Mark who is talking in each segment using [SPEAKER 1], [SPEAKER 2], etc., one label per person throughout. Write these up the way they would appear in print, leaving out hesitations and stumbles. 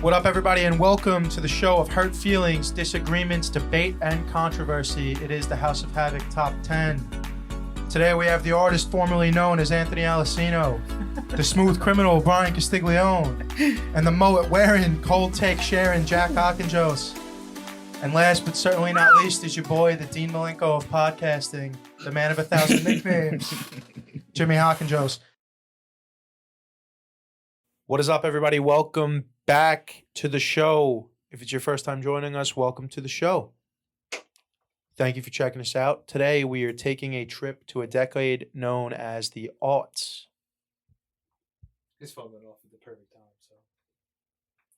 [SPEAKER 1] What up, everybody, and welcome to the show of hurt feelings, disagreements, debate, and controversy. It is the House of Havoc Top 10. Today we have the artist formerly known as Anthony Alessino, the smooth criminal Bryan Castiglione, and the mullet-wearing, cold-take sharing Jack Hockenjos. And last but certainly not least is your boy, the Dean Malenko of podcasting, the man of 1,000 nicknames, Jimmy Hockenjos. What is up, everybody? Welcome back to the show. If it's your first time joining us, welcome to the show. Thank you for checking us out. Today, we are taking a trip to a decade known as the aughts.
[SPEAKER 2] This phone went off at the perfect time, so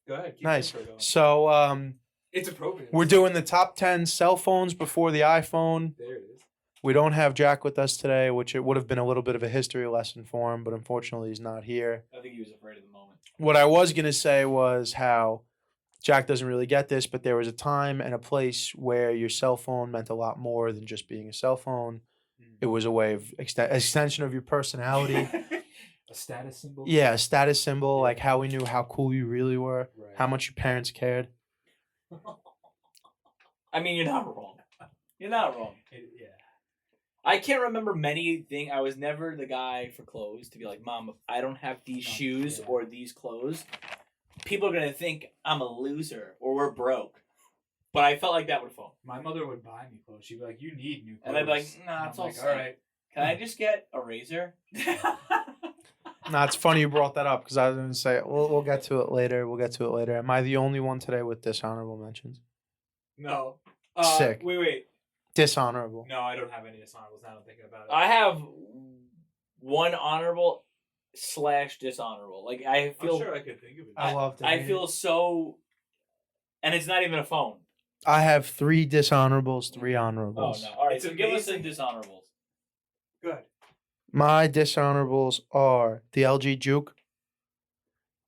[SPEAKER 2] go ahead. Keep
[SPEAKER 1] Nice.
[SPEAKER 2] the intro going.
[SPEAKER 1] So,
[SPEAKER 2] It's appropriate.
[SPEAKER 1] we're doing the top 10 cell phones before the iPhone.
[SPEAKER 2] There it is.
[SPEAKER 1] We don't have Jack with us today, which it would have been a little bit of a history lesson for him, but unfortunately he's not here.
[SPEAKER 3] I think he was afraid of the moment.
[SPEAKER 1] What I was going to say was how Jack doesn't really get this, but there was a time and a place where your cell phone meant a lot more than just being a cell phone. It was a way of extension of your personality.
[SPEAKER 2] A status symbol.
[SPEAKER 1] Yeah, a status symbol, like how we knew how cool you really were,
[SPEAKER 2] Right.
[SPEAKER 1] how much your parents cared.
[SPEAKER 3] I mean, you're not wrong. You're not wrong.
[SPEAKER 2] Yeah.
[SPEAKER 3] I can't remember many things. I was never the guy for clothes to be like, Mom, if I don't have these shoes or these clothes, people are going to think I'm a loser or we're broke. But I felt like that with phone.
[SPEAKER 2] My mother would buy me clothes. She'd be like, "You need new clothes,"
[SPEAKER 3] And I'd be like, nah, it's all
[SPEAKER 2] like,
[SPEAKER 3] set.
[SPEAKER 2] all right.
[SPEAKER 3] Can I just get a razor?
[SPEAKER 1] Nah, it's funny you brought that up because I was going to say, we'll get to it later. Am I the only one today with dishonorable mentions?
[SPEAKER 2] No.
[SPEAKER 1] Sick.
[SPEAKER 2] Wait.
[SPEAKER 1] Dishonorable.
[SPEAKER 2] No, I don't have any dishonorables. Now I'm thinking about it.
[SPEAKER 3] I have one honorable / dishonorable. Like, I feel...
[SPEAKER 2] I'm sure I could think of it.
[SPEAKER 1] I love to
[SPEAKER 3] I
[SPEAKER 1] hate
[SPEAKER 3] feel
[SPEAKER 1] it.
[SPEAKER 3] so... And it's not even a phone.
[SPEAKER 1] I have 3 dishonorables, 3
[SPEAKER 3] Oh,
[SPEAKER 1] honorables.
[SPEAKER 3] no. All right,
[SPEAKER 2] It's
[SPEAKER 3] so give us the
[SPEAKER 2] amazing.
[SPEAKER 3] dishonorables.
[SPEAKER 2] Good.
[SPEAKER 1] My dishonorables are the LG Juke.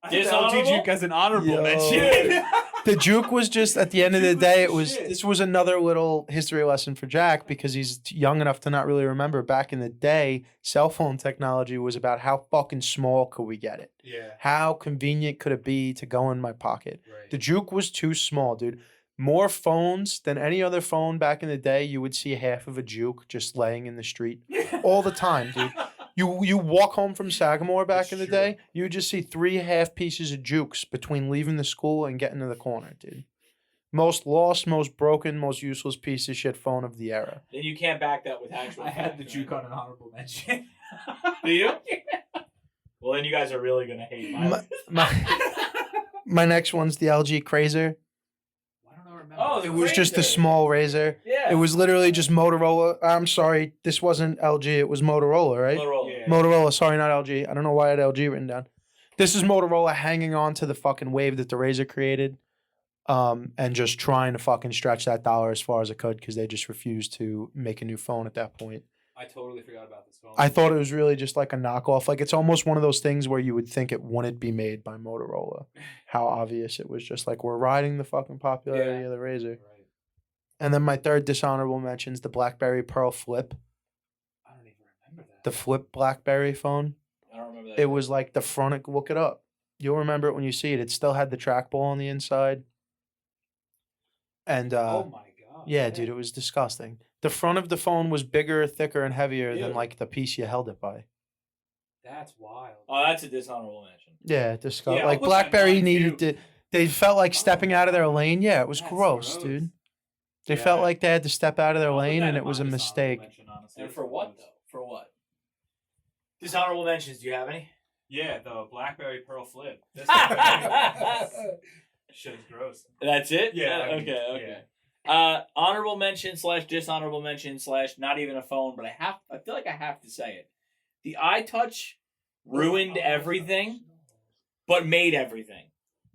[SPEAKER 2] I had the
[SPEAKER 3] Dishonorable?
[SPEAKER 2] LG Juke as an honorable
[SPEAKER 1] Yo.
[SPEAKER 2] mention.
[SPEAKER 1] The Juke was just, at the end of the
[SPEAKER 2] Juke was
[SPEAKER 1] day,
[SPEAKER 2] the
[SPEAKER 1] it was.
[SPEAKER 2] shit.
[SPEAKER 1] This was another little history lesson for Jack because he's young enough to not really remember. Back in the day, cell phone technology was about how fucking small could we get it?
[SPEAKER 2] Yeah.
[SPEAKER 1] How convenient could it be to go in my pocket?
[SPEAKER 2] Right.
[SPEAKER 1] The Juke was too small, dude. More phones than any other phone back in the day. You would see half of a Juke just laying in the street all the time, dude. You walk home from Sagamore back
[SPEAKER 2] It's
[SPEAKER 1] in the
[SPEAKER 2] true.
[SPEAKER 1] day, you would just see 3 half pieces of Jukes between leaving the school and getting to the corner, dude. Most lost, most broken, most useless piece of shit phone of the era.
[SPEAKER 3] Then you can't back that with actual
[SPEAKER 2] I had
[SPEAKER 3] facts,
[SPEAKER 2] the
[SPEAKER 3] right?
[SPEAKER 2] Juke on an honorable mention.
[SPEAKER 3] Do you? Well, then you guys are really going to hate my...
[SPEAKER 1] My next one's the LG Crazer.
[SPEAKER 2] Why don't I remember?
[SPEAKER 3] Oh,
[SPEAKER 1] It was just a
[SPEAKER 3] Razr.
[SPEAKER 1] small razor.
[SPEAKER 3] Yeah.
[SPEAKER 1] It was literally just Motorola. I'm sorry, this wasn't LG. It was Motorola, right?
[SPEAKER 3] Motorola.
[SPEAKER 2] Yeah.
[SPEAKER 1] Motorola, sorry, not LG. I don't know why I had LG written down. This is Motorola hanging on to the fucking wave that the Razor created, and just trying to fucking stretch that dollar as far as it could because they just refused to make a new phone at that point.
[SPEAKER 2] I totally forgot about this phone.
[SPEAKER 1] I thought it was really just like a knockoff. Like, it's almost one of those things where you would think it wouldn't be made by Motorola. How obvious it was just like, we're riding the fucking popularity
[SPEAKER 2] Yeah.
[SPEAKER 1] of the Razor.
[SPEAKER 2] Right.
[SPEAKER 1] And then my third dishonorable mentions the BlackBerry Pearl Flip,
[SPEAKER 2] I don't even remember that.
[SPEAKER 1] the flip BlackBerry phone.
[SPEAKER 3] I don't remember that.
[SPEAKER 1] It was like the front. Look it up. You'll remember it when you see it. It still had the trackball on the inside. And
[SPEAKER 2] Oh my god.
[SPEAKER 1] yeah, dude, it was disgusting. The front of the phone was bigger, thicker, and heavier than
[SPEAKER 3] Ew.
[SPEAKER 1] like the piece you held it by.
[SPEAKER 2] That's wild.
[SPEAKER 3] Oh, that's a dishonorable mention.
[SPEAKER 1] Yeah, disgusting.
[SPEAKER 2] Yeah, I'll
[SPEAKER 1] Like
[SPEAKER 2] put that
[SPEAKER 1] BlackBerry
[SPEAKER 2] on,
[SPEAKER 1] needed
[SPEAKER 2] too.
[SPEAKER 1] to. They felt like stepping out of their lane. Yeah, it was
[SPEAKER 2] That's
[SPEAKER 1] gross,
[SPEAKER 2] gross.
[SPEAKER 1] dude. They
[SPEAKER 2] Yeah.
[SPEAKER 1] felt like they had to step out of their
[SPEAKER 2] I'll put
[SPEAKER 1] lane,
[SPEAKER 2] that
[SPEAKER 1] and
[SPEAKER 2] in
[SPEAKER 1] it was a
[SPEAKER 2] my
[SPEAKER 1] mistake.
[SPEAKER 2] dishonorable mention, honestly,
[SPEAKER 3] And
[SPEAKER 2] if
[SPEAKER 3] for
[SPEAKER 2] it
[SPEAKER 3] what,
[SPEAKER 2] was.
[SPEAKER 3] though? For what? Dishonorable mentions, do you have any?
[SPEAKER 2] Yeah, the BlackBerry Pearl Flip. That's shit is gross.
[SPEAKER 3] That's it?
[SPEAKER 2] Yeah, I mean,
[SPEAKER 3] Okay. Honorable mention / dishonorable mention / not even a phone, but I feel like I have to say it. The iTouch ruined everything, but made everything,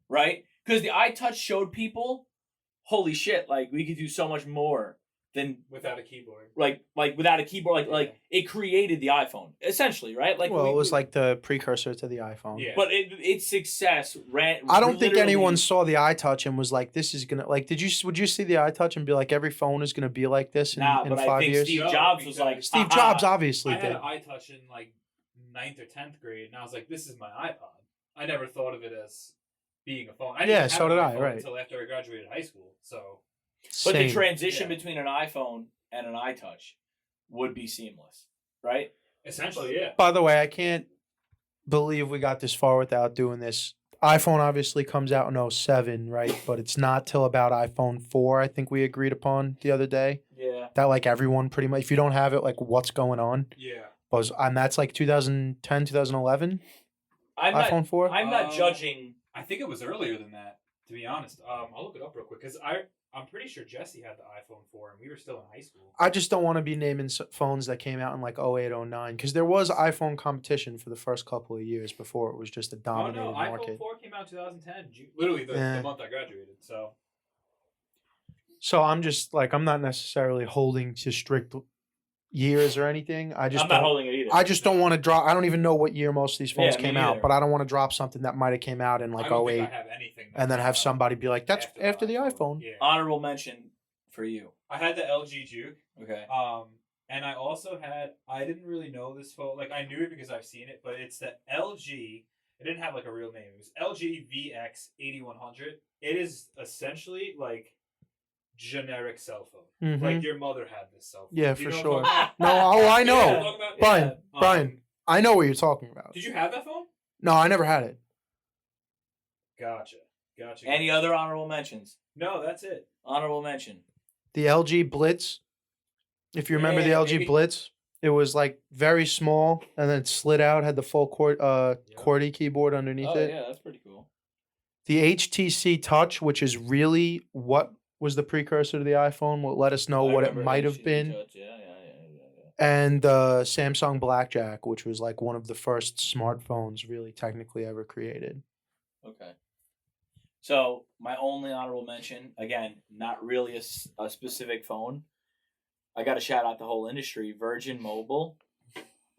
[SPEAKER 3] right? Because the iTouch showed people, holy shit, like we could do so much more than
[SPEAKER 2] Without a keyboard.
[SPEAKER 3] like without a keyboard, like
[SPEAKER 2] Yeah.
[SPEAKER 3] it created the iPhone essentially, right? Like
[SPEAKER 1] Well, it was like the precursor to the iPhone.
[SPEAKER 2] Yeah.
[SPEAKER 3] but its success ran.
[SPEAKER 1] I don't think
[SPEAKER 3] literally-
[SPEAKER 1] anyone saw the iTouch and was like, "This is gonna like." Would you see the iTouch and be like, "Every phone is gonna be like this in,
[SPEAKER 3] Nah,
[SPEAKER 1] in
[SPEAKER 3] but
[SPEAKER 1] 5
[SPEAKER 3] I think
[SPEAKER 1] years"?
[SPEAKER 3] Steve
[SPEAKER 2] No,
[SPEAKER 3] Jobs was like,
[SPEAKER 2] because
[SPEAKER 1] Steve
[SPEAKER 3] "Haha."
[SPEAKER 1] Jobs obviously
[SPEAKER 2] I had
[SPEAKER 1] did.
[SPEAKER 2] an iTouch in like 9th or 10th grade, and I was like, "This is my iPod." I never thought of it as being a phone. I
[SPEAKER 1] Yeah,
[SPEAKER 2] didn't
[SPEAKER 1] so
[SPEAKER 2] have
[SPEAKER 1] did
[SPEAKER 2] an
[SPEAKER 1] I,
[SPEAKER 2] iPhone
[SPEAKER 1] right.
[SPEAKER 2] until after I graduated high school. So,
[SPEAKER 3] But the
[SPEAKER 1] Same.
[SPEAKER 3] transition
[SPEAKER 2] Yeah.
[SPEAKER 3] between an iPhone and an iTouch would be seamless, right?
[SPEAKER 2] essentially, yeah.
[SPEAKER 1] By the way, I can't believe we got this far without doing this. iPhone obviously comes out in 07, right? But it's not till about iPhone 4, I think we agreed upon the other day.
[SPEAKER 3] Yeah.
[SPEAKER 1] That like everyone pretty much, if you don't have it, like what's going on?
[SPEAKER 2] Yeah.
[SPEAKER 1] And that's like 2010, 2011, iPhone 4?
[SPEAKER 3] I'm not judging.
[SPEAKER 2] I think it was earlier than that, to be honest. I'll look it up real quick because I'm pretty sure Jesse had the iPhone 4 and we were still in high school.
[SPEAKER 1] I just don't want to be naming phones that came out in like 08, 09, because there was iPhone competition for the first couple of years before it was just a dominated
[SPEAKER 2] iPhone
[SPEAKER 1] market.
[SPEAKER 2] 4 came out in 2010, literally the month I graduated.
[SPEAKER 1] So I'm just like, I'm not necessarily holding to strict years or anything. I'm
[SPEAKER 3] not holding it either.
[SPEAKER 1] I just don't want to drop. I don't even know what year most of these phones
[SPEAKER 3] Yeah, me
[SPEAKER 1] came out,
[SPEAKER 3] neither.
[SPEAKER 1] but I don't want to drop something that might have came out in like
[SPEAKER 2] I don't
[SPEAKER 1] 08
[SPEAKER 2] think I have anything that
[SPEAKER 1] and then
[SPEAKER 2] came
[SPEAKER 1] have
[SPEAKER 2] out
[SPEAKER 1] somebody be like, that's after the iPhone.
[SPEAKER 2] Yeah.
[SPEAKER 3] Honorable mention for you.
[SPEAKER 2] I had the LG Juke.
[SPEAKER 3] Okay.
[SPEAKER 2] And I also had, I didn't really know this phone. Like, I knew it because I've seen it, but it's the LG. It didn't have, like, a real name. It was LG VX8100. It is essentially, like, generic cell phone.
[SPEAKER 1] Mhm.
[SPEAKER 2] Like, your mother had this cell phone.
[SPEAKER 1] Yeah,
[SPEAKER 2] Do you
[SPEAKER 1] for
[SPEAKER 2] know
[SPEAKER 1] sure.
[SPEAKER 2] what I'm talking
[SPEAKER 1] No, oh, I
[SPEAKER 2] about?
[SPEAKER 1] know.
[SPEAKER 2] You know what I'm talking about?
[SPEAKER 1] Brian,
[SPEAKER 2] Yeah.
[SPEAKER 1] Brian, I know what you're talking about.
[SPEAKER 2] Did you have that phone?
[SPEAKER 1] No, I never had it.
[SPEAKER 2] Gotcha.
[SPEAKER 3] Any other honorable mentions?
[SPEAKER 2] No, that's it.
[SPEAKER 3] Honorable mention.
[SPEAKER 1] The LG Blitz. If you remember the
[SPEAKER 2] Yeah,
[SPEAKER 1] LG
[SPEAKER 2] maybe.
[SPEAKER 1] Blitz, it was like very small and then it slid out, had the full QWERTY keyboard underneath
[SPEAKER 3] Oh
[SPEAKER 1] it.
[SPEAKER 3] yeah, that's pretty cool.
[SPEAKER 1] The HTC Touch, which is really what was the precursor to the iPhone, will let us know
[SPEAKER 3] I
[SPEAKER 1] what it
[SPEAKER 3] remember
[SPEAKER 1] might have
[SPEAKER 3] HTC
[SPEAKER 1] been.
[SPEAKER 3] Touch. Yeah.
[SPEAKER 1] And the Samsung Blackjack, which was like one of the first smartphones really technically ever created.
[SPEAKER 3] Okay. So my only honorable mention, again, not really a specific phone. I got to shout out the whole industry, Virgin Mobile.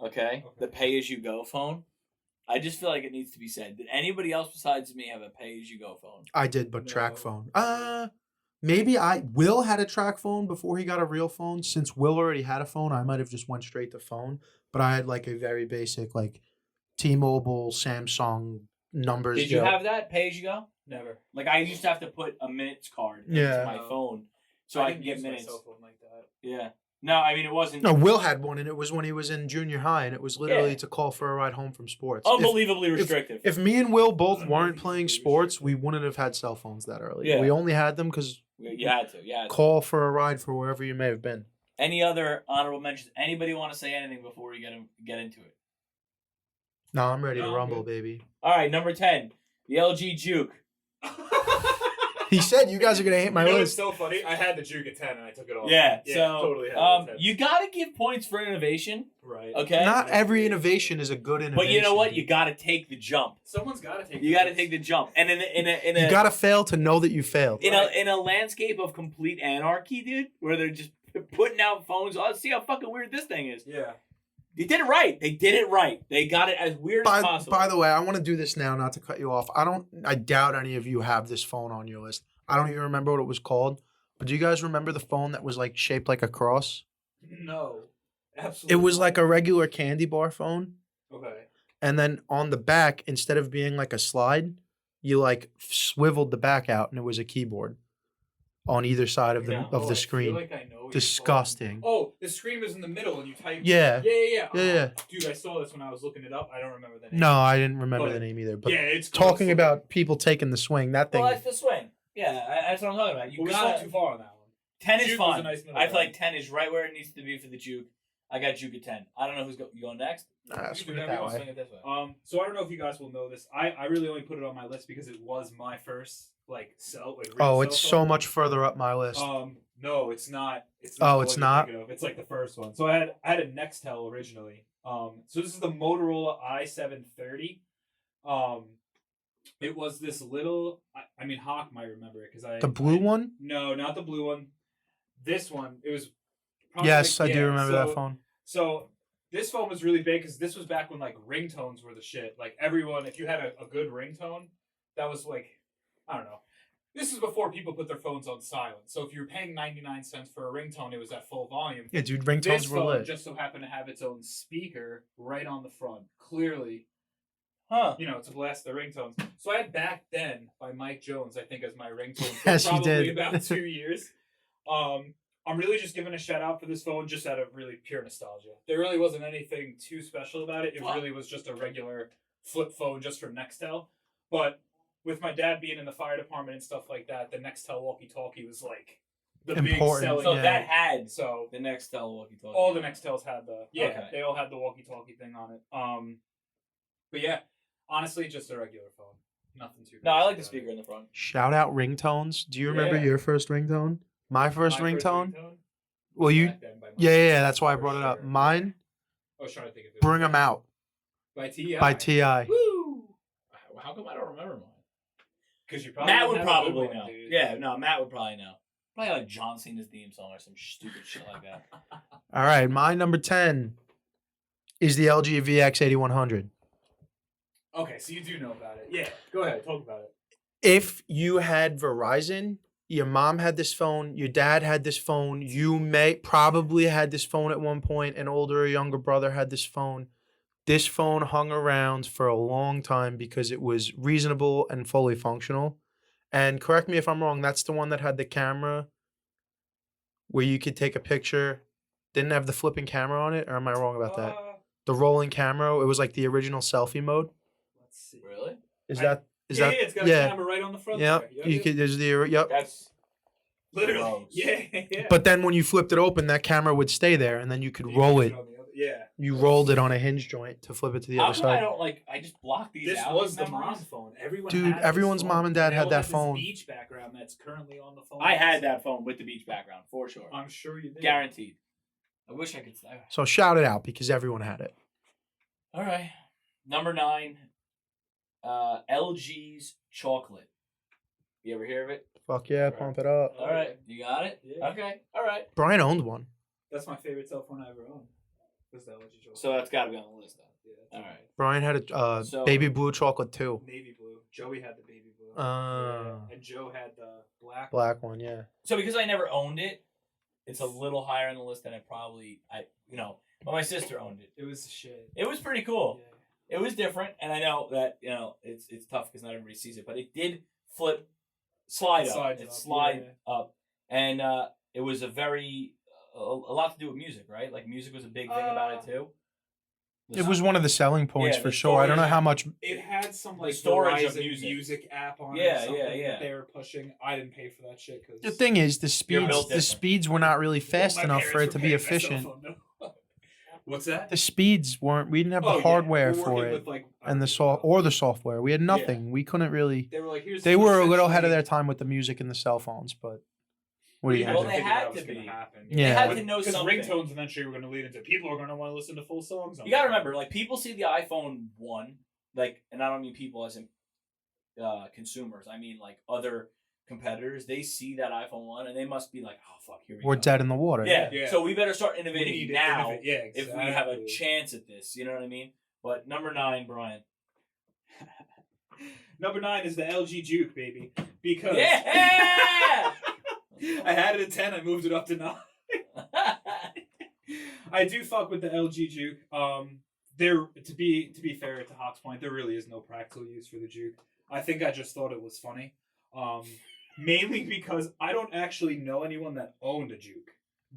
[SPEAKER 3] Okay, the pay-as-you-go phone. I just feel like it needs to be said. Did anybody else besides me have a pay-as-you-go phone?
[SPEAKER 1] I did, but
[SPEAKER 2] No.
[SPEAKER 1] track phone. Maybe Will had a track phone before he got a real phone. Since Will already had a phone, I might have just went straight to phone. But I had like a very basic like T-Mobile, Samsung numbers.
[SPEAKER 3] Did you have that pay-as-you-go?
[SPEAKER 2] Never.
[SPEAKER 3] Like I used to have to put a minutes card
[SPEAKER 1] Yeah.
[SPEAKER 3] into my phone so I
[SPEAKER 2] didn't
[SPEAKER 3] could get
[SPEAKER 2] use my
[SPEAKER 3] minutes.
[SPEAKER 2] cell phone like that.
[SPEAKER 3] Yeah. No, I mean it wasn't
[SPEAKER 1] No, Will had one, and it was when he was in junior high, and it was literally
[SPEAKER 3] Yeah.
[SPEAKER 1] to call for a ride home from sports.
[SPEAKER 3] unbelievably restrictive.
[SPEAKER 1] If me and Will both weren't playing sports, we wouldn't have had cell phones that early.
[SPEAKER 3] Yeah.
[SPEAKER 1] We only had them because
[SPEAKER 3] You had to. You had to.
[SPEAKER 1] call for a ride for wherever you may have been.
[SPEAKER 3] Any other honorable mentions? Anybody want to say anything before we get into it?
[SPEAKER 1] No, I'm ready to
[SPEAKER 2] No, I'm
[SPEAKER 1] rumble,
[SPEAKER 2] good.
[SPEAKER 1] baby.
[SPEAKER 3] All right, number 10, the LG Juke.
[SPEAKER 1] He said you guys are gonna hate my
[SPEAKER 2] You know what's
[SPEAKER 1] list.
[SPEAKER 2] so funny? I had the Juke at 10 and I took it off.
[SPEAKER 3] Yeah, so
[SPEAKER 2] totally had it at 10.
[SPEAKER 3] you got to give points for innovation,
[SPEAKER 2] Right.
[SPEAKER 3] okay?
[SPEAKER 1] Not every innovation is a good innovation.
[SPEAKER 3] But you know what? You got to take the jump.
[SPEAKER 2] Someone's got to take.
[SPEAKER 3] You got to take the jump. And in
[SPEAKER 1] You
[SPEAKER 3] a
[SPEAKER 1] gotta fail to know that you failed.
[SPEAKER 3] in a landscape of complete anarchy, dude, where they're just putting out phones. Oh, see how fucking weird this thing is.
[SPEAKER 2] Yeah.
[SPEAKER 3] They did it right. They did it right. They got it as weird as possible.
[SPEAKER 1] By the way, I want to do this now, not to cut you off. I doubt any of you have this phone on your list. I don't even remember what it was called. But do you guys remember the phone that was like shaped like a cross?
[SPEAKER 2] No. Absolutely.
[SPEAKER 1] It was like a regular candy bar phone.
[SPEAKER 2] Okay.
[SPEAKER 1] And then on the back, instead of being like a slide, you like swiveled the back out and it was a keyboard on either side of the
[SPEAKER 2] Yeah.
[SPEAKER 1] of
[SPEAKER 2] Oh,
[SPEAKER 1] the
[SPEAKER 2] I
[SPEAKER 1] screen.
[SPEAKER 2] feel like I know what you're
[SPEAKER 1] Disgusting.
[SPEAKER 2] talking- Oh, the screen was in the middle and you type.
[SPEAKER 1] Yeah.
[SPEAKER 2] Yeah.
[SPEAKER 1] Yeah.
[SPEAKER 2] Dude, I saw this when I was looking it up. I don't remember the name.
[SPEAKER 1] No, I didn't remember
[SPEAKER 2] But-
[SPEAKER 1] the name either. But
[SPEAKER 2] Yeah, it's
[SPEAKER 1] talking
[SPEAKER 2] close.
[SPEAKER 1] about people taking the swing, that thing.
[SPEAKER 3] Well, that's the swing. Yeah, that's what I'm talking about. You
[SPEAKER 2] Well, we
[SPEAKER 3] got
[SPEAKER 2] went too far on that one.
[SPEAKER 3] 10 is
[SPEAKER 2] Juke was a
[SPEAKER 3] fine.
[SPEAKER 2] nice middle
[SPEAKER 3] I feel
[SPEAKER 2] ground.
[SPEAKER 3] like 10 is right where it needs to be for the Juke. I got Juke at 10. I don't know who's you going next.
[SPEAKER 1] Nah,
[SPEAKER 2] You
[SPEAKER 1] swing
[SPEAKER 2] do
[SPEAKER 1] it
[SPEAKER 2] whatever
[SPEAKER 1] that
[SPEAKER 2] you want,
[SPEAKER 1] way.
[SPEAKER 3] Swing it this way.
[SPEAKER 2] So I don't know if you guys will know this. I really only put it on my list because it was my first real
[SPEAKER 1] Oh, it's
[SPEAKER 2] cell
[SPEAKER 1] so
[SPEAKER 2] phone.
[SPEAKER 1] much further up my list.
[SPEAKER 2] No, it's not. It's
[SPEAKER 1] Oh,
[SPEAKER 2] the
[SPEAKER 1] it's
[SPEAKER 2] one you're
[SPEAKER 1] not?
[SPEAKER 2] thinking of. It's like the first one. So I had a Nextel originally. So this is the Motorola i730. It was this little. I mean, Hawk might remember it because
[SPEAKER 1] The blue one?
[SPEAKER 2] No, not the blue one. This one. It was. probably
[SPEAKER 1] Yes,
[SPEAKER 2] like-
[SPEAKER 1] I do
[SPEAKER 2] yeah,
[SPEAKER 1] remember
[SPEAKER 2] so-
[SPEAKER 1] that phone.
[SPEAKER 2] So this phone was really big because this was back when like ringtones were the shit. Like everyone, if you had a good ringtone, that was like, I don't know. This is before people put their phones on silent. So if you were paying 99 cents for a ringtone, it was at full volume.
[SPEAKER 1] Yeah, dude,
[SPEAKER 2] This
[SPEAKER 1] ringtones were
[SPEAKER 2] phone
[SPEAKER 1] lit.
[SPEAKER 2] just so happened to have its own speaker right on the front. Clearly,
[SPEAKER 3] Huh.
[SPEAKER 2] You know, to blast the ringtones. So I had Back Then by Mike Jones, I think, as my ringtone for
[SPEAKER 1] Yes, you
[SPEAKER 2] probably
[SPEAKER 1] did.
[SPEAKER 2] about 2 years. I'm really just giving a shout out for this phone just out of really pure nostalgia. There really wasn't anything too special about it. It really was just a regular flip phone just from Nextel. But with my dad being in the fire department and stuff like that, the Nextel walkie-talkie was like the big
[SPEAKER 1] Important,
[SPEAKER 2] selling.
[SPEAKER 3] So
[SPEAKER 1] yeah.
[SPEAKER 3] that had
[SPEAKER 2] So
[SPEAKER 3] the Nextel walkie-talkie.
[SPEAKER 2] all the Nextels had the
[SPEAKER 3] Okay.
[SPEAKER 2] they all had the walkie-talkie thing on it. But yeah, honestly, just a regular phone. Nothing too.
[SPEAKER 3] No, I
[SPEAKER 2] crazy
[SPEAKER 3] like the
[SPEAKER 2] about
[SPEAKER 3] speaker
[SPEAKER 2] it.
[SPEAKER 3] in the front.
[SPEAKER 1] Shout out ringtones. Do you remember
[SPEAKER 2] Yeah.
[SPEAKER 1] your first ringtone? My first
[SPEAKER 2] My
[SPEAKER 1] ringtone?
[SPEAKER 2] ringtone
[SPEAKER 1] Well,
[SPEAKER 2] was
[SPEAKER 1] you.
[SPEAKER 2] Back Then by Mike
[SPEAKER 1] Yeah, yeah, yeah.
[SPEAKER 2] Jones,
[SPEAKER 1] That's why I
[SPEAKER 2] for
[SPEAKER 1] brought it up.
[SPEAKER 2] sure.
[SPEAKER 1] Mine,
[SPEAKER 2] I was trying to think of it.
[SPEAKER 1] Bring 'Em Out
[SPEAKER 2] By T.I.
[SPEAKER 1] by T.I.
[SPEAKER 2] Woo!
[SPEAKER 3] How come I don't remember mine?
[SPEAKER 2] Because you probably
[SPEAKER 3] Matt
[SPEAKER 2] didn't
[SPEAKER 3] would
[SPEAKER 2] have a good
[SPEAKER 3] probably
[SPEAKER 2] one,
[SPEAKER 3] know.
[SPEAKER 2] dude.
[SPEAKER 3] Yeah, no, Matt would probably know. Probably like John Cena's theme song or some stupid shit like that.
[SPEAKER 1] All right, my number 10 is the LG VX 8100.
[SPEAKER 2] Okay, so you do know about it. Yeah, go ahead, talk about it.
[SPEAKER 1] If you had Verizon, your mom had this phone, your dad had this phone, you may probably had this phone at one point, an older or younger brother had this phone. This phone hung around for a long time because it was reasonable and fully functional. And correct me if I'm wrong, that's the one that had the camera where you could take a picture. Didn't have the flipping camera on it, or am I wrong about that? The rolling camera, it was like the original selfie mode.
[SPEAKER 2] Let's see.
[SPEAKER 3] Really?
[SPEAKER 1] Is
[SPEAKER 2] I-
[SPEAKER 1] that is
[SPEAKER 2] yeah,
[SPEAKER 1] that
[SPEAKER 2] it's got a camera right on the front.
[SPEAKER 1] Yep.
[SPEAKER 2] There.
[SPEAKER 1] You could there's the yep.
[SPEAKER 3] That's
[SPEAKER 2] literally.
[SPEAKER 3] gross.
[SPEAKER 2] Yeah.
[SPEAKER 1] But then when you flipped it open, that camera would stay there, and then you could
[SPEAKER 2] You
[SPEAKER 1] roll
[SPEAKER 2] put
[SPEAKER 1] it.
[SPEAKER 2] on the other- Yeah.
[SPEAKER 1] You rolled it on a hinge joint to flip it to the
[SPEAKER 3] How
[SPEAKER 1] other
[SPEAKER 3] come I
[SPEAKER 1] side.
[SPEAKER 3] don't like? I just block these
[SPEAKER 2] This
[SPEAKER 3] out.
[SPEAKER 2] was
[SPEAKER 3] these
[SPEAKER 2] the mom
[SPEAKER 3] memories.
[SPEAKER 2] phone. Everyone
[SPEAKER 1] Dude,
[SPEAKER 2] had this
[SPEAKER 1] everyone's
[SPEAKER 2] phone.
[SPEAKER 1] mom and dad
[SPEAKER 2] They
[SPEAKER 1] had
[SPEAKER 2] all
[SPEAKER 1] that
[SPEAKER 2] this
[SPEAKER 1] phone.
[SPEAKER 2] beach background that's currently on the phone.
[SPEAKER 3] I had that phone with the beach background for sure.
[SPEAKER 2] I'm sure you did.
[SPEAKER 3] Guaranteed. I wish I could say.
[SPEAKER 1] So shout it out because everyone had it.
[SPEAKER 3] All right. Number 9, LG's chocolate. You ever hear of it?
[SPEAKER 1] Fuck yeah, pump it up.
[SPEAKER 3] All right. You got it?
[SPEAKER 2] Yeah.
[SPEAKER 3] Okay. All right.
[SPEAKER 1] Brian owned one.
[SPEAKER 2] That's my favorite cell phone I ever owned. Was the LG Chocolate.
[SPEAKER 3] So that's got to be on the list then.
[SPEAKER 2] Yeah, that's
[SPEAKER 3] All
[SPEAKER 2] my
[SPEAKER 3] right.
[SPEAKER 1] Brian had a
[SPEAKER 3] So-
[SPEAKER 1] baby blue chocolate too.
[SPEAKER 2] Navy blue. Joey had the baby blue.
[SPEAKER 1] Uh,
[SPEAKER 2] And Joe had the black.
[SPEAKER 1] black one, yeah.
[SPEAKER 3] So because I never owned it, it's a little higher on the list than but my sister owned it.
[SPEAKER 2] It was shit.
[SPEAKER 3] It was pretty cool.
[SPEAKER 2] Yeah.
[SPEAKER 3] It was different, and I know that it's tough because not everybody sees it, but it did slide
[SPEAKER 2] It
[SPEAKER 3] up.
[SPEAKER 2] slides
[SPEAKER 3] It
[SPEAKER 2] up,
[SPEAKER 3] slide up, and it was a lot to do with music, right? Like music was a big thing about it too.
[SPEAKER 1] It was one of the selling points
[SPEAKER 3] Yeah,
[SPEAKER 1] for
[SPEAKER 3] the
[SPEAKER 1] sure. I don't know
[SPEAKER 3] storage-
[SPEAKER 1] how much.
[SPEAKER 2] It had some
[SPEAKER 3] The
[SPEAKER 2] like
[SPEAKER 3] storage of
[SPEAKER 2] Verizon
[SPEAKER 3] music.
[SPEAKER 2] app on
[SPEAKER 3] Yeah,
[SPEAKER 2] it. Or something
[SPEAKER 3] yeah, yeah.
[SPEAKER 2] That they were pushing. I didn't pay for that shit because
[SPEAKER 1] The thing is, the
[SPEAKER 3] You're built
[SPEAKER 1] speeds
[SPEAKER 3] different.
[SPEAKER 1] were not really fast enough for it to be efficient.
[SPEAKER 2] What's that?
[SPEAKER 1] The speeds weren't. We didn't have
[SPEAKER 2] Oh,
[SPEAKER 1] the
[SPEAKER 2] yeah.
[SPEAKER 1] hardware
[SPEAKER 2] We're
[SPEAKER 1] for
[SPEAKER 2] working
[SPEAKER 1] it,
[SPEAKER 2] with, like,
[SPEAKER 1] and the software. We had nothing. We couldn't really.
[SPEAKER 2] They were like, here's.
[SPEAKER 1] They were a little ahead of
[SPEAKER 2] essentially-
[SPEAKER 1] their time with the music and the cell phones, but what are you
[SPEAKER 2] had
[SPEAKER 1] gonna
[SPEAKER 3] Well,
[SPEAKER 1] do?
[SPEAKER 3] they
[SPEAKER 2] figure out
[SPEAKER 3] had
[SPEAKER 2] what was
[SPEAKER 3] to
[SPEAKER 2] gonna
[SPEAKER 3] be.
[SPEAKER 2] happen.
[SPEAKER 1] Yeah. They
[SPEAKER 3] had to know
[SPEAKER 2] Because
[SPEAKER 3] something.
[SPEAKER 2] ringtones eventually were going to lead into people are going to want to listen to full songs.
[SPEAKER 3] You gotta remember, like people see the iPhone 1, like, and I don't mean people as in consumers. I mean like other competitors. They see that iPhone 1 and they must be like, oh fuck, here we
[SPEAKER 1] We're
[SPEAKER 3] go.
[SPEAKER 1] dead in the water.
[SPEAKER 3] Yeah.
[SPEAKER 2] Yeah.
[SPEAKER 3] So we better start
[SPEAKER 2] We
[SPEAKER 3] innovating
[SPEAKER 2] need to
[SPEAKER 3] now
[SPEAKER 2] innovate. Yeah,
[SPEAKER 3] if we have a
[SPEAKER 2] exactly.
[SPEAKER 3] chance at this. You know what I mean? But number 9, Brian.
[SPEAKER 2] Number 9 is the LG Juke, baby. Because
[SPEAKER 3] Yeah.
[SPEAKER 2] I had it at 10, I moved it up to 9. I do fuck with the LG Juke. There to be fair to Hawk's point, there really is no practical use for the Juke. I think I just thought it was funny. Mainly because I don't actually know anyone that owned a Juke.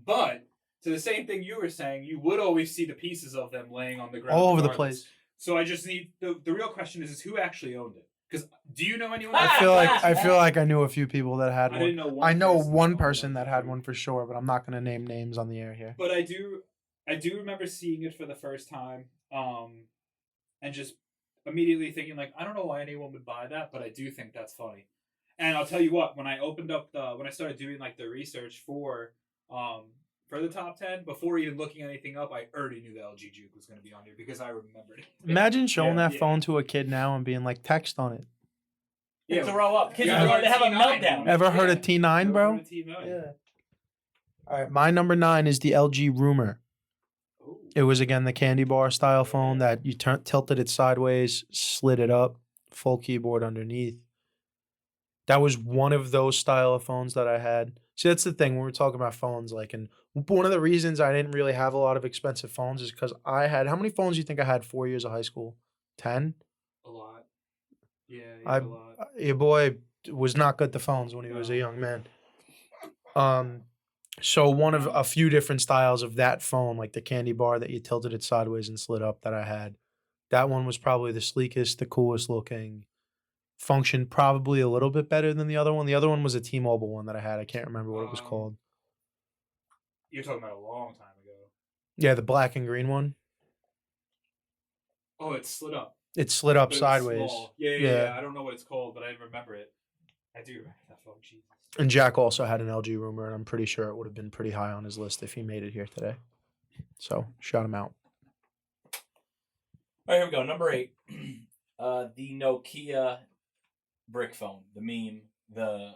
[SPEAKER 2] But to the same thing you were saying, you would always see the pieces of them laying on the ground.
[SPEAKER 1] all over the
[SPEAKER 2] regardless.
[SPEAKER 1] place.
[SPEAKER 2] So I just need the real question is who actually owned it? Because do you know anyone?
[SPEAKER 1] I feel like I knew a few people that had
[SPEAKER 2] I
[SPEAKER 1] one.
[SPEAKER 2] didn't know one.
[SPEAKER 1] I know
[SPEAKER 2] person
[SPEAKER 1] one
[SPEAKER 2] owned
[SPEAKER 1] person
[SPEAKER 2] it.
[SPEAKER 1] that had one for sure, but I'm not gonna name names on the air here.
[SPEAKER 2] But I do remember seeing it for the first time, and just immediately thinking like, I don't know why anyone would buy that, but I do think that's funny. And I'll tell you what, when I started doing like the research for the top 10, before even looking anything up, I already knew the LG Juke was going to be on here because I remembered it.
[SPEAKER 1] Imagine showing
[SPEAKER 2] Yeah,
[SPEAKER 1] that
[SPEAKER 2] yeah.
[SPEAKER 1] phone to a kid now and being like, text on it.
[SPEAKER 3] Yeah, throw up. Kids
[SPEAKER 2] Yeah.
[SPEAKER 3] are going to have a
[SPEAKER 2] T9,
[SPEAKER 3] meltdown.
[SPEAKER 1] Ever heard of
[SPEAKER 2] Yeah.
[SPEAKER 1] T9, bro?
[SPEAKER 2] Yeah.
[SPEAKER 1] All right, my number 9 is the LG Rumor. It was again the candy bar style phone that you tilted it sideways, slid it up, full keyboard underneath. That was one of those style of phones that I had. See, that's the thing when we're talking about phones. Like, and one of the reasons I didn't really have a lot of expensive phones is because I had how many phones do you think I had 4 years of high school? 10?
[SPEAKER 2] A lot. Yeah,
[SPEAKER 1] I-
[SPEAKER 2] a lot.
[SPEAKER 1] Your boy was not good at the phones when he was a young man. So one of a few different styles of that phone, like the candy bar that you tilted it sideways and slid up that I had, that one was probably the sleekest, the coolest looking. Functioned probably a little bit better than the other one. The other one was a T-Mobile one that I had. I can't remember what it was called.
[SPEAKER 2] You're talking about a long time ago.
[SPEAKER 1] Yeah, the black and green one.
[SPEAKER 2] Oh, it slid up.
[SPEAKER 1] It slid up
[SPEAKER 2] But it was
[SPEAKER 1] sideways.
[SPEAKER 2] small. Yeah. I don't know what it's called, but I remember it. I do remember that phone. Jesus.
[SPEAKER 1] And Jack also had an LG rumor, and I'm pretty sure it would have been pretty high on his list if he made it here today. So shout him out.
[SPEAKER 3] All right, here we go. Number 8. The Nokia brick phone, the meme, the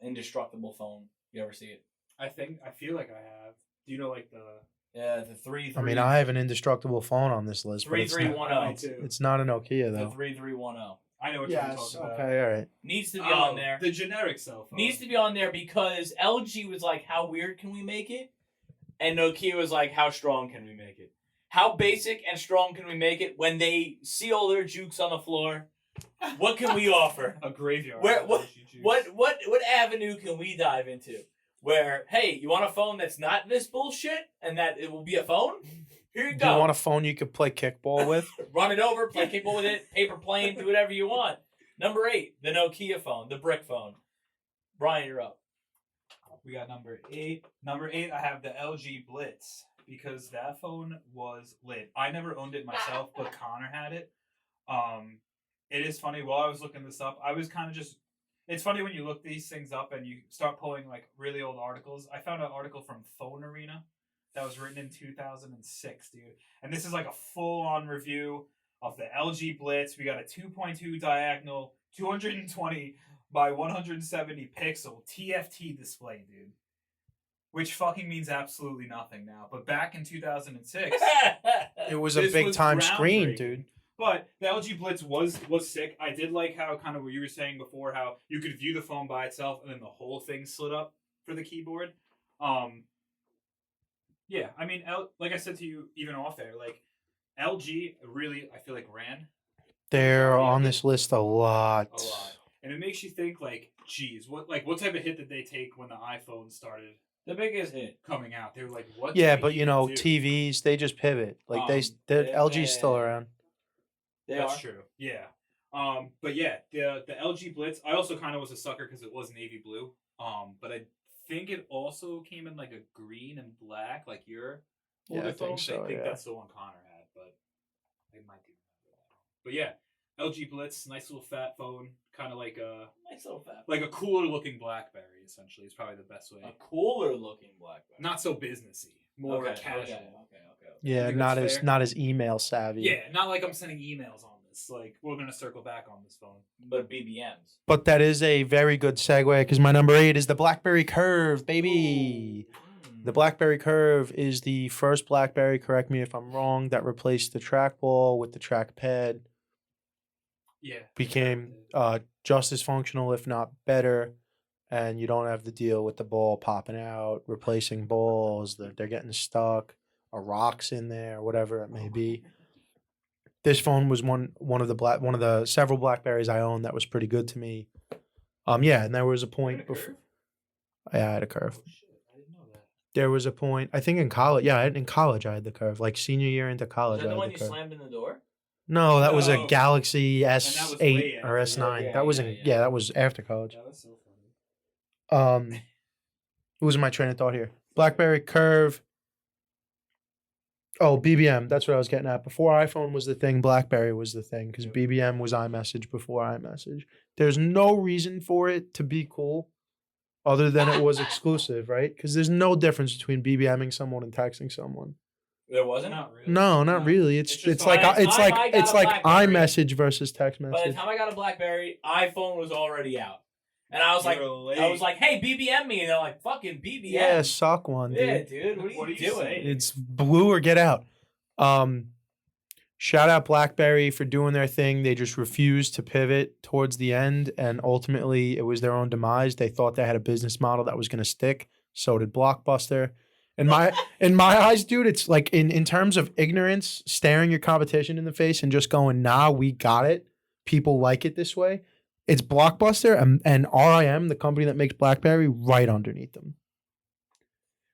[SPEAKER 3] indestructible phone. You ever see it?
[SPEAKER 2] I feel like I have. Do you know like the
[SPEAKER 3] The 3.
[SPEAKER 1] I mean, I have an indestructible phone on this list, but it's not,
[SPEAKER 3] 3310.
[SPEAKER 1] it's not a Nokia,
[SPEAKER 3] The
[SPEAKER 1] though.
[SPEAKER 3] 3310
[SPEAKER 2] I know what you're talking about.
[SPEAKER 1] Okay, all right.
[SPEAKER 3] needs to be on there.
[SPEAKER 2] The generic cell phone.
[SPEAKER 3] Needs to be on there because LG was like, "How weird can we make it?" And Nokia was like, "How strong can we make it? How basic and strong can we make it?" When they see all their jukes on the floor, what can we offer?
[SPEAKER 2] A graveyard.
[SPEAKER 3] What avenue can we dive into? Where, hey, you want a phone that's not this bullshit and that it will be a phone? Here you
[SPEAKER 1] Do you
[SPEAKER 3] go.
[SPEAKER 1] want a phone you could play kickball with?
[SPEAKER 3] Run it over, play kickball with it, paper plane, do whatever you want. Number 8, the Nokia phone, the brick phone. Brian, you're up.
[SPEAKER 2] We got number 8. Number 8, I have the LG Blitz because that phone was lit. I never owned it myself, but Connor had it. It is funny. While I was looking this up, I was kind of just. It's funny when you look these things up and you start pulling like really old articles. I found an article from Phone Arena that was written in 2006, dude. And this is like a full-on review of the LG Blitz. We got a 2.2 diagonal, 220 by 170 pixel TFT display, dude. Which fucking means absolutely nothing now. But back in 2006,
[SPEAKER 1] It was a
[SPEAKER 2] this
[SPEAKER 1] big
[SPEAKER 2] was
[SPEAKER 1] time screen,
[SPEAKER 2] groundbreaking.
[SPEAKER 1] dude.
[SPEAKER 2] But the LG Blitz was sick. I did like how kind of what you were saying before, how you could view the phone by itself and then the whole thing slid up for the keyboard. Yeah, I mean, like I said to you even off there, like LG really, I feel like ran
[SPEAKER 1] They're on this list a lot.
[SPEAKER 2] a lot, and it makes you think like, geez, what type of hit did they take when the iPhone started
[SPEAKER 3] The biggest hit.
[SPEAKER 2] coming out? They were like, what?
[SPEAKER 1] Yeah,
[SPEAKER 2] do we
[SPEAKER 1] but you
[SPEAKER 2] even
[SPEAKER 1] know,
[SPEAKER 2] do?
[SPEAKER 1] TVs, they just pivot. Like they're LG's still around.
[SPEAKER 2] That's true. Yeah. But yeah, the LG Blitz. I also kind of was a sucker because it was navy blue. But I think it also came in like a green and black, like your
[SPEAKER 1] Yeah,
[SPEAKER 2] older
[SPEAKER 1] I think
[SPEAKER 2] phones.
[SPEAKER 1] so,
[SPEAKER 2] I think
[SPEAKER 1] yeah.
[SPEAKER 2] that's the one Connor had, but I might do that. But yeah, LG Blitz, nice little fat phone, kind of like a
[SPEAKER 3] Nice little fat.
[SPEAKER 2] like a cooler looking BlackBerry. Essentially, is probably the best way.
[SPEAKER 3] A cooler looking BlackBerry.
[SPEAKER 2] Not so businessy, more casual.
[SPEAKER 3] Okay.
[SPEAKER 1] Yeah,
[SPEAKER 2] think
[SPEAKER 1] not
[SPEAKER 2] that's
[SPEAKER 1] as
[SPEAKER 2] fair?
[SPEAKER 1] not as email savvy.
[SPEAKER 2] Yeah, not like I'm sending emails on this. Like we're gonna circle back on this phone.
[SPEAKER 3] But BBMs.
[SPEAKER 1] But that is a very good segue because my number 8 is the BlackBerry Curve, baby. The BlackBerry Curve is the first BlackBerry, correct me if I'm wrong, that replaced the trackball with the trackpad.
[SPEAKER 2] Yeah.
[SPEAKER 1] Became just as functional, if not better. And you don't have to deal with the ball popping out, replacing balls, they're getting stuck, a rock's in there, whatever it may be. This phone was one of the several Blackberries I owned that was pretty good to me. Yeah, and there was a point before. Yeah, I had a Curve.
[SPEAKER 2] Oh, shit. I didn't know that.
[SPEAKER 1] There was a point, I think in college. Yeah, in college I had the Curve. Like senior year into
[SPEAKER 3] Is
[SPEAKER 1] college,
[SPEAKER 3] that
[SPEAKER 1] I
[SPEAKER 3] the
[SPEAKER 1] had
[SPEAKER 3] one
[SPEAKER 1] the
[SPEAKER 3] you
[SPEAKER 1] Curve.
[SPEAKER 3] slammed in the door?
[SPEAKER 1] No, that was a
[SPEAKER 2] No.
[SPEAKER 1] Galaxy
[SPEAKER 2] that was
[SPEAKER 1] S8
[SPEAKER 2] way
[SPEAKER 1] or
[SPEAKER 2] after.
[SPEAKER 1] S9.
[SPEAKER 3] Yeah,
[SPEAKER 1] that was
[SPEAKER 3] yeah.
[SPEAKER 1] that was after college.
[SPEAKER 2] That was so funny.
[SPEAKER 1] Losing my train of thought here. BlackBerry Curve. Oh, BBM. That's what I was getting at. Before iPhone was the thing, BlackBerry was the thing because BBM was iMessage before iMessage. There's no reason for it to be cool other than it was exclusive, right? Because there's no difference between BBMing someone and texting someone.
[SPEAKER 3] There wasn't?
[SPEAKER 2] Not really.
[SPEAKER 1] No, not really.
[SPEAKER 2] It's
[SPEAKER 1] It's
[SPEAKER 2] just
[SPEAKER 1] like
[SPEAKER 3] by the
[SPEAKER 1] it's
[SPEAKER 3] time
[SPEAKER 1] like
[SPEAKER 3] I got
[SPEAKER 1] it's
[SPEAKER 3] a
[SPEAKER 1] like
[SPEAKER 3] BlackBerry-
[SPEAKER 1] iMessage versus text
[SPEAKER 3] By the
[SPEAKER 1] message.
[SPEAKER 3] time I got a BlackBerry, iPhone was already out. And I was
[SPEAKER 2] You
[SPEAKER 3] like,
[SPEAKER 2] were late.
[SPEAKER 3] hey, BBM me. And they're like, fucking BBM.
[SPEAKER 1] Yeah, suck one, dude.
[SPEAKER 3] Yeah, dude. What are you doing?
[SPEAKER 2] saying?
[SPEAKER 1] It's blue or get out. Shout out BlackBerry for doing their thing. They just refused to pivot towards the end, and ultimately it was their own demise. They thought they had a business model that was going to stick. So did Blockbuster. In my eyes, dude, it's like in terms of ignorance, staring your competition in the face and just going, nah, we got it. people like it this way. It's Blockbuster and RIM, the company that makes BlackBerry, right underneath them.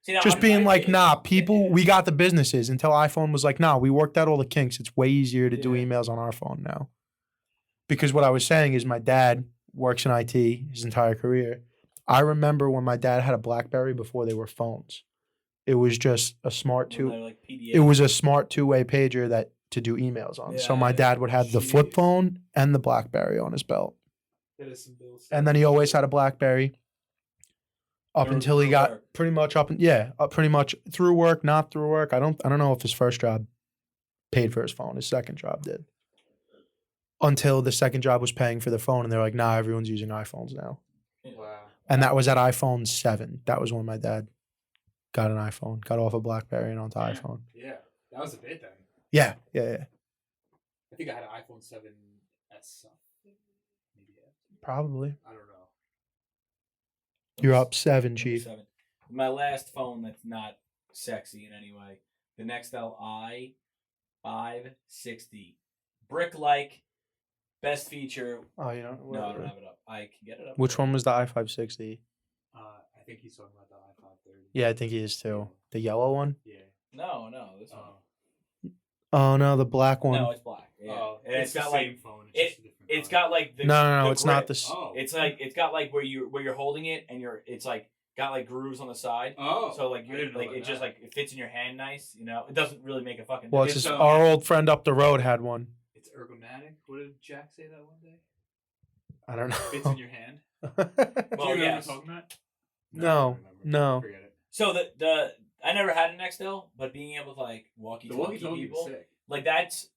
[SPEAKER 3] See, now,
[SPEAKER 1] Just being like,
[SPEAKER 3] think-
[SPEAKER 1] nah, people, we got the businesses until iPhone was like, nah, we worked out all the kinks. It's way easier to do
[SPEAKER 2] Yeah.
[SPEAKER 1] emails on our phone now. Because what I was saying is my dad works in IT his entire career. I remember when my dad had a BlackBerry before they were phones. It was just a smart
[SPEAKER 3] when they're like PDA.
[SPEAKER 1] it was a smart two-way pager that to do emails on. So my dad would have the flip
[SPEAKER 2] Jeez.
[SPEAKER 1] phone and the BlackBerry on his belt.
[SPEAKER 2] That is some bullshit.
[SPEAKER 1] And then he always had a BlackBerry up
[SPEAKER 3] Through-
[SPEAKER 1] until he
[SPEAKER 3] through
[SPEAKER 1] got
[SPEAKER 3] work.
[SPEAKER 1] pretty much up pretty much through work, not through work. I don't know if his first job paid for his phone. His second job did. Until the second job was paying for the phone, and they're like, nah, everyone's using iPhones now.
[SPEAKER 2] Wow.
[SPEAKER 1] And that was at iPhone 7. That was when my dad got an iPhone, got off a BlackBerry and onto iPhone.
[SPEAKER 2] Yeah, that was a bit then.
[SPEAKER 1] Yeah.
[SPEAKER 2] I think I had an iPhone 7S something. Maybe
[SPEAKER 1] Probably.
[SPEAKER 2] I don't know.
[SPEAKER 1] You're up 7,
[SPEAKER 3] Number
[SPEAKER 1] Chief.
[SPEAKER 3] 7. My last phone that's not sexy in any way. The Nextel i560. Brick-like. Best feature.
[SPEAKER 1] Oh, you don't?
[SPEAKER 3] No, I don't have it up. I can get it up.
[SPEAKER 1] Which one was the i560?
[SPEAKER 2] I think he's talking about the i530.
[SPEAKER 1] Yeah, I think he is too. The yellow one?
[SPEAKER 2] Yeah.
[SPEAKER 3] No, this one.
[SPEAKER 1] Oh, no, the black one.
[SPEAKER 3] No, it's black. Yeah.
[SPEAKER 2] Oh,
[SPEAKER 3] and
[SPEAKER 2] it's
[SPEAKER 3] got
[SPEAKER 2] the
[SPEAKER 3] like
[SPEAKER 2] same phone.
[SPEAKER 3] it-
[SPEAKER 2] Just a different
[SPEAKER 3] it's
[SPEAKER 2] color.
[SPEAKER 3] got like the
[SPEAKER 1] no,
[SPEAKER 3] the
[SPEAKER 1] it's not
[SPEAKER 3] grip.
[SPEAKER 1] this.
[SPEAKER 2] Oh.
[SPEAKER 3] It's got like where you're holding it and it's like got like grooves on the side.
[SPEAKER 2] Oh.
[SPEAKER 3] So like
[SPEAKER 2] I didn't know
[SPEAKER 3] like
[SPEAKER 2] about
[SPEAKER 3] it just
[SPEAKER 2] that.
[SPEAKER 3] like it fits in your hand nice, you know. It doesn't really make a fucking
[SPEAKER 1] Well,
[SPEAKER 3] difference.
[SPEAKER 1] it's just
[SPEAKER 2] It's,
[SPEAKER 1] our old friend up the road had one.
[SPEAKER 2] It's ergonomic. What did Jack say that one day?
[SPEAKER 1] I don't
[SPEAKER 2] Fits
[SPEAKER 1] know.
[SPEAKER 2] in your hand.
[SPEAKER 3] Well,
[SPEAKER 2] Do you remember
[SPEAKER 3] yes.
[SPEAKER 2] talking about?
[SPEAKER 1] No,
[SPEAKER 2] I don't remember.
[SPEAKER 1] no.
[SPEAKER 2] Forget it.
[SPEAKER 3] So the I never had an Nextel, but being able to like
[SPEAKER 2] The
[SPEAKER 3] walkie-talkie
[SPEAKER 2] walkie-talkie
[SPEAKER 3] people,
[SPEAKER 2] was sick.
[SPEAKER 3] like that's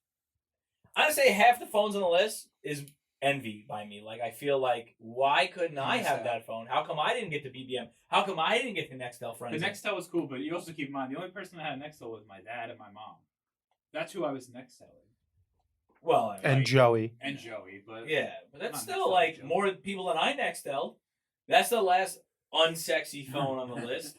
[SPEAKER 3] I'd say half the phones on the list is envy by me. Like I feel like why couldn't I
[SPEAKER 2] Yes,
[SPEAKER 3] have
[SPEAKER 2] I-
[SPEAKER 3] that phone? How come I didn't get the BBM? How come I didn't get the Nextel
[SPEAKER 2] The
[SPEAKER 3] friends?
[SPEAKER 2] Nextel was cool, but you also keep in mind the only person that had a Nextel was my dad and my mom. That's who I was Nextelling.
[SPEAKER 3] Well, I mean,
[SPEAKER 1] And Joey.
[SPEAKER 2] And Joey, but
[SPEAKER 3] yeah, but that's
[SPEAKER 2] Not
[SPEAKER 3] still
[SPEAKER 2] Nextel,
[SPEAKER 3] like
[SPEAKER 2] Joey.
[SPEAKER 3] more people than I Nextel. That's the last unsexy phone on the list,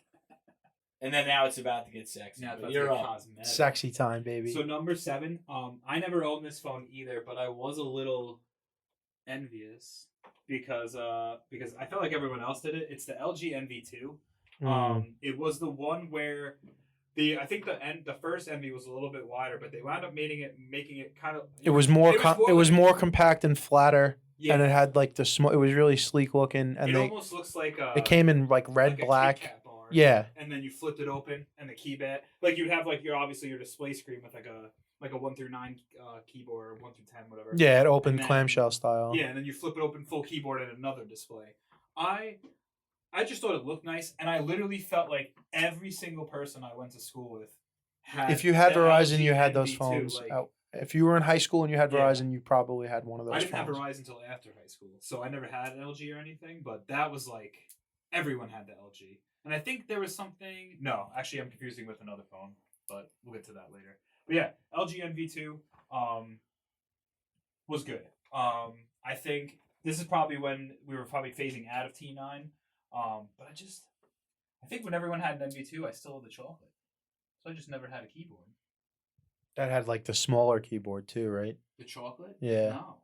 [SPEAKER 3] and then now it's about to get sexy.
[SPEAKER 2] Now
[SPEAKER 3] But
[SPEAKER 2] that's
[SPEAKER 3] you're
[SPEAKER 2] like
[SPEAKER 3] up.
[SPEAKER 2] cosmetic.
[SPEAKER 1] Sexy time, baby.
[SPEAKER 2] So number 7, I never owned this phone either, but I was a little envious because I felt like everyone else did it. It's the LG NV2. It was the one where I think the first NV was a little bit wider, but they wound up making it kind of.
[SPEAKER 1] It was more
[SPEAKER 2] like-
[SPEAKER 1] more compact and flatter,
[SPEAKER 2] Yeah,
[SPEAKER 1] and it had like it was really sleek looking, and
[SPEAKER 2] it
[SPEAKER 1] they
[SPEAKER 2] almost looks like
[SPEAKER 1] it came in like red,
[SPEAKER 2] like a
[SPEAKER 1] black.
[SPEAKER 2] Kit Kat bar.
[SPEAKER 1] Yeah,
[SPEAKER 2] And then you flipped it open, and the keypad, like you'd have like your display screen with like a 1 through 9 keyboard or 1 through 10, whatever.
[SPEAKER 1] yeah, it opened
[SPEAKER 2] And then-
[SPEAKER 1] clamshell style.
[SPEAKER 2] Yeah, and then you flip it open, full keyboard, and another display. I just thought it looked nice, and I literally felt like every single person I went to school with had.
[SPEAKER 1] If you had
[SPEAKER 2] the
[SPEAKER 1] Verizon,
[SPEAKER 2] LG
[SPEAKER 1] you had those
[SPEAKER 2] NV2,
[SPEAKER 1] phones.
[SPEAKER 2] like,
[SPEAKER 1] out. If you were in high school and you had
[SPEAKER 2] Yeah.
[SPEAKER 1] Verizon, you probably had one of those
[SPEAKER 2] I didn't
[SPEAKER 1] phones.
[SPEAKER 2] have Verizon until after high school, so I never had an LG or anything. But that was like everyone had the LG, and I think there was something. No, actually, I'm confusing with another phone, but we'll get to that later. But yeah, LG NV2 was good. I think this is probably when we were probably phasing out of T9. But I think when everyone had an NV2, I still had the chocolate, so I just never had a keyboard.
[SPEAKER 1] That had like the smaller keyboard too, right?
[SPEAKER 2] The chocolate?
[SPEAKER 1] Yeah.
[SPEAKER 2] No,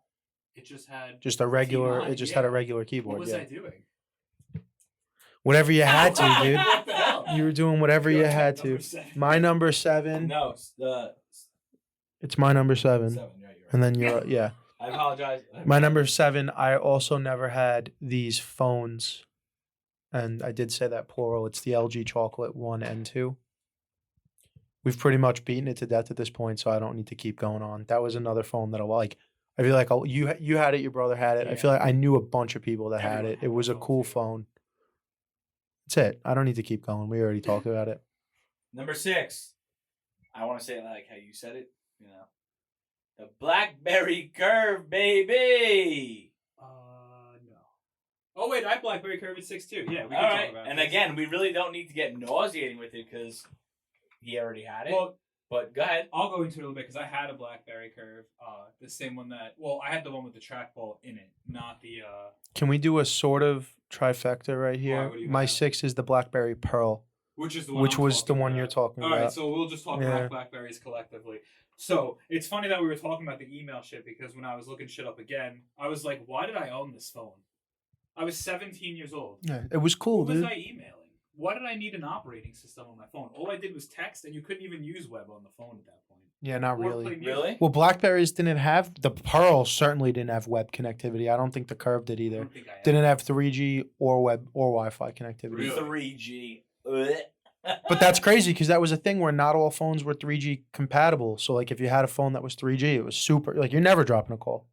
[SPEAKER 2] it just had
[SPEAKER 1] Just a regular.
[SPEAKER 2] T9,
[SPEAKER 1] It just had a
[SPEAKER 2] yeah.
[SPEAKER 1] regular keyboard.
[SPEAKER 2] What was
[SPEAKER 1] yeah.
[SPEAKER 2] I doing?
[SPEAKER 1] Whatever you had to, dude.
[SPEAKER 2] What the hell?
[SPEAKER 1] You were doing whatever you
[SPEAKER 2] Okay,
[SPEAKER 1] had
[SPEAKER 2] number
[SPEAKER 1] to.
[SPEAKER 2] 7.
[SPEAKER 1] My number 7.
[SPEAKER 3] No, it's the
[SPEAKER 1] It's my number 7.
[SPEAKER 3] 7. Yeah, you're right.
[SPEAKER 1] And then you're yeah.
[SPEAKER 3] I apologize.
[SPEAKER 1] My number 7. I also never had these phones, and I did say that plural. It's the LG Chocolate 1 and 2. We've pretty much beaten it to death at this point, so I don't need to keep going on. That was another phone that I feel like you had it, your brother had it. I feel like I knew a bunch of people that had
[SPEAKER 2] Everyone
[SPEAKER 1] it.
[SPEAKER 2] had
[SPEAKER 1] It was
[SPEAKER 2] that
[SPEAKER 1] a
[SPEAKER 2] phone,
[SPEAKER 1] cool
[SPEAKER 2] too.
[SPEAKER 1] phone. That's it. I don't need to keep going. We already talked about it.
[SPEAKER 3] Number 6. I want to say it like how you said it. You know, the BlackBerry Curve, baby.
[SPEAKER 2] No. Oh wait, I have BlackBerry Curve at 6 too. Yeah, we
[SPEAKER 3] All
[SPEAKER 2] can
[SPEAKER 3] right,
[SPEAKER 2] talk about
[SPEAKER 3] and
[SPEAKER 2] this.
[SPEAKER 3] again, we really don't need to get nauseating with it because he already had it.
[SPEAKER 2] Well,
[SPEAKER 3] but go ahead.
[SPEAKER 2] I'll go into it a little bit because I had a BlackBerry Curve, the same one that. Well, I had the one with the trackball in it, not the.
[SPEAKER 1] Can we do a sort of trifecta right here?
[SPEAKER 2] what do you
[SPEAKER 1] My
[SPEAKER 2] have?
[SPEAKER 1] 6 is the BlackBerry Pearl,
[SPEAKER 2] Which is the one.
[SPEAKER 1] which
[SPEAKER 2] I'm
[SPEAKER 1] was the
[SPEAKER 2] talking
[SPEAKER 1] one
[SPEAKER 2] about.
[SPEAKER 1] you're talking
[SPEAKER 2] All right,
[SPEAKER 1] about.
[SPEAKER 2] so we'll just talk
[SPEAKER 1] Yeah.
[SPEAKER 2] about Blackberries collectively. So it's funny that we were talking about the email shit because when I was looking shit up again, I was like, why did I own this phone? I was 17 years old.
[SPEAKER 1] Yeah, it was cool,
[SPEAKER 2] Who was
[SPEAKER 1] dude.
[SPEAKER 2] I emailing? Why did I need an operating system on my phone? All I did was text, and you couldn't even use web on the phone at that point.
[SPEAKER 1] Yeah, not
[SPEAKER 2] Or
[SPEAKER 1] really.
[SPEAKER 2] play music.
[SPEAKER 3] Really?
[SPEAKER 1] Well, Blackberries didn't have the Pearl. Certainly didn't have web connectivity. I don't think the Curve did
[SPEAKER 2] I
[SPEAKER 1] either.
[SPEAKER 2] don't think I had
[SPEAKER 1] Didn't
[SPEAKER 2] it.
[SPEAKER 1] have 3G or web or Wi-Fi connectivity.
[SPEAKER 2] Really?
[SPEAKER 3] 3G.
[SPEAKER 1] But that's crazy because that was a thing where not all phones were 3G compatible. So like if you had a phone that was 3G, it was super. Like you're never dropping a call.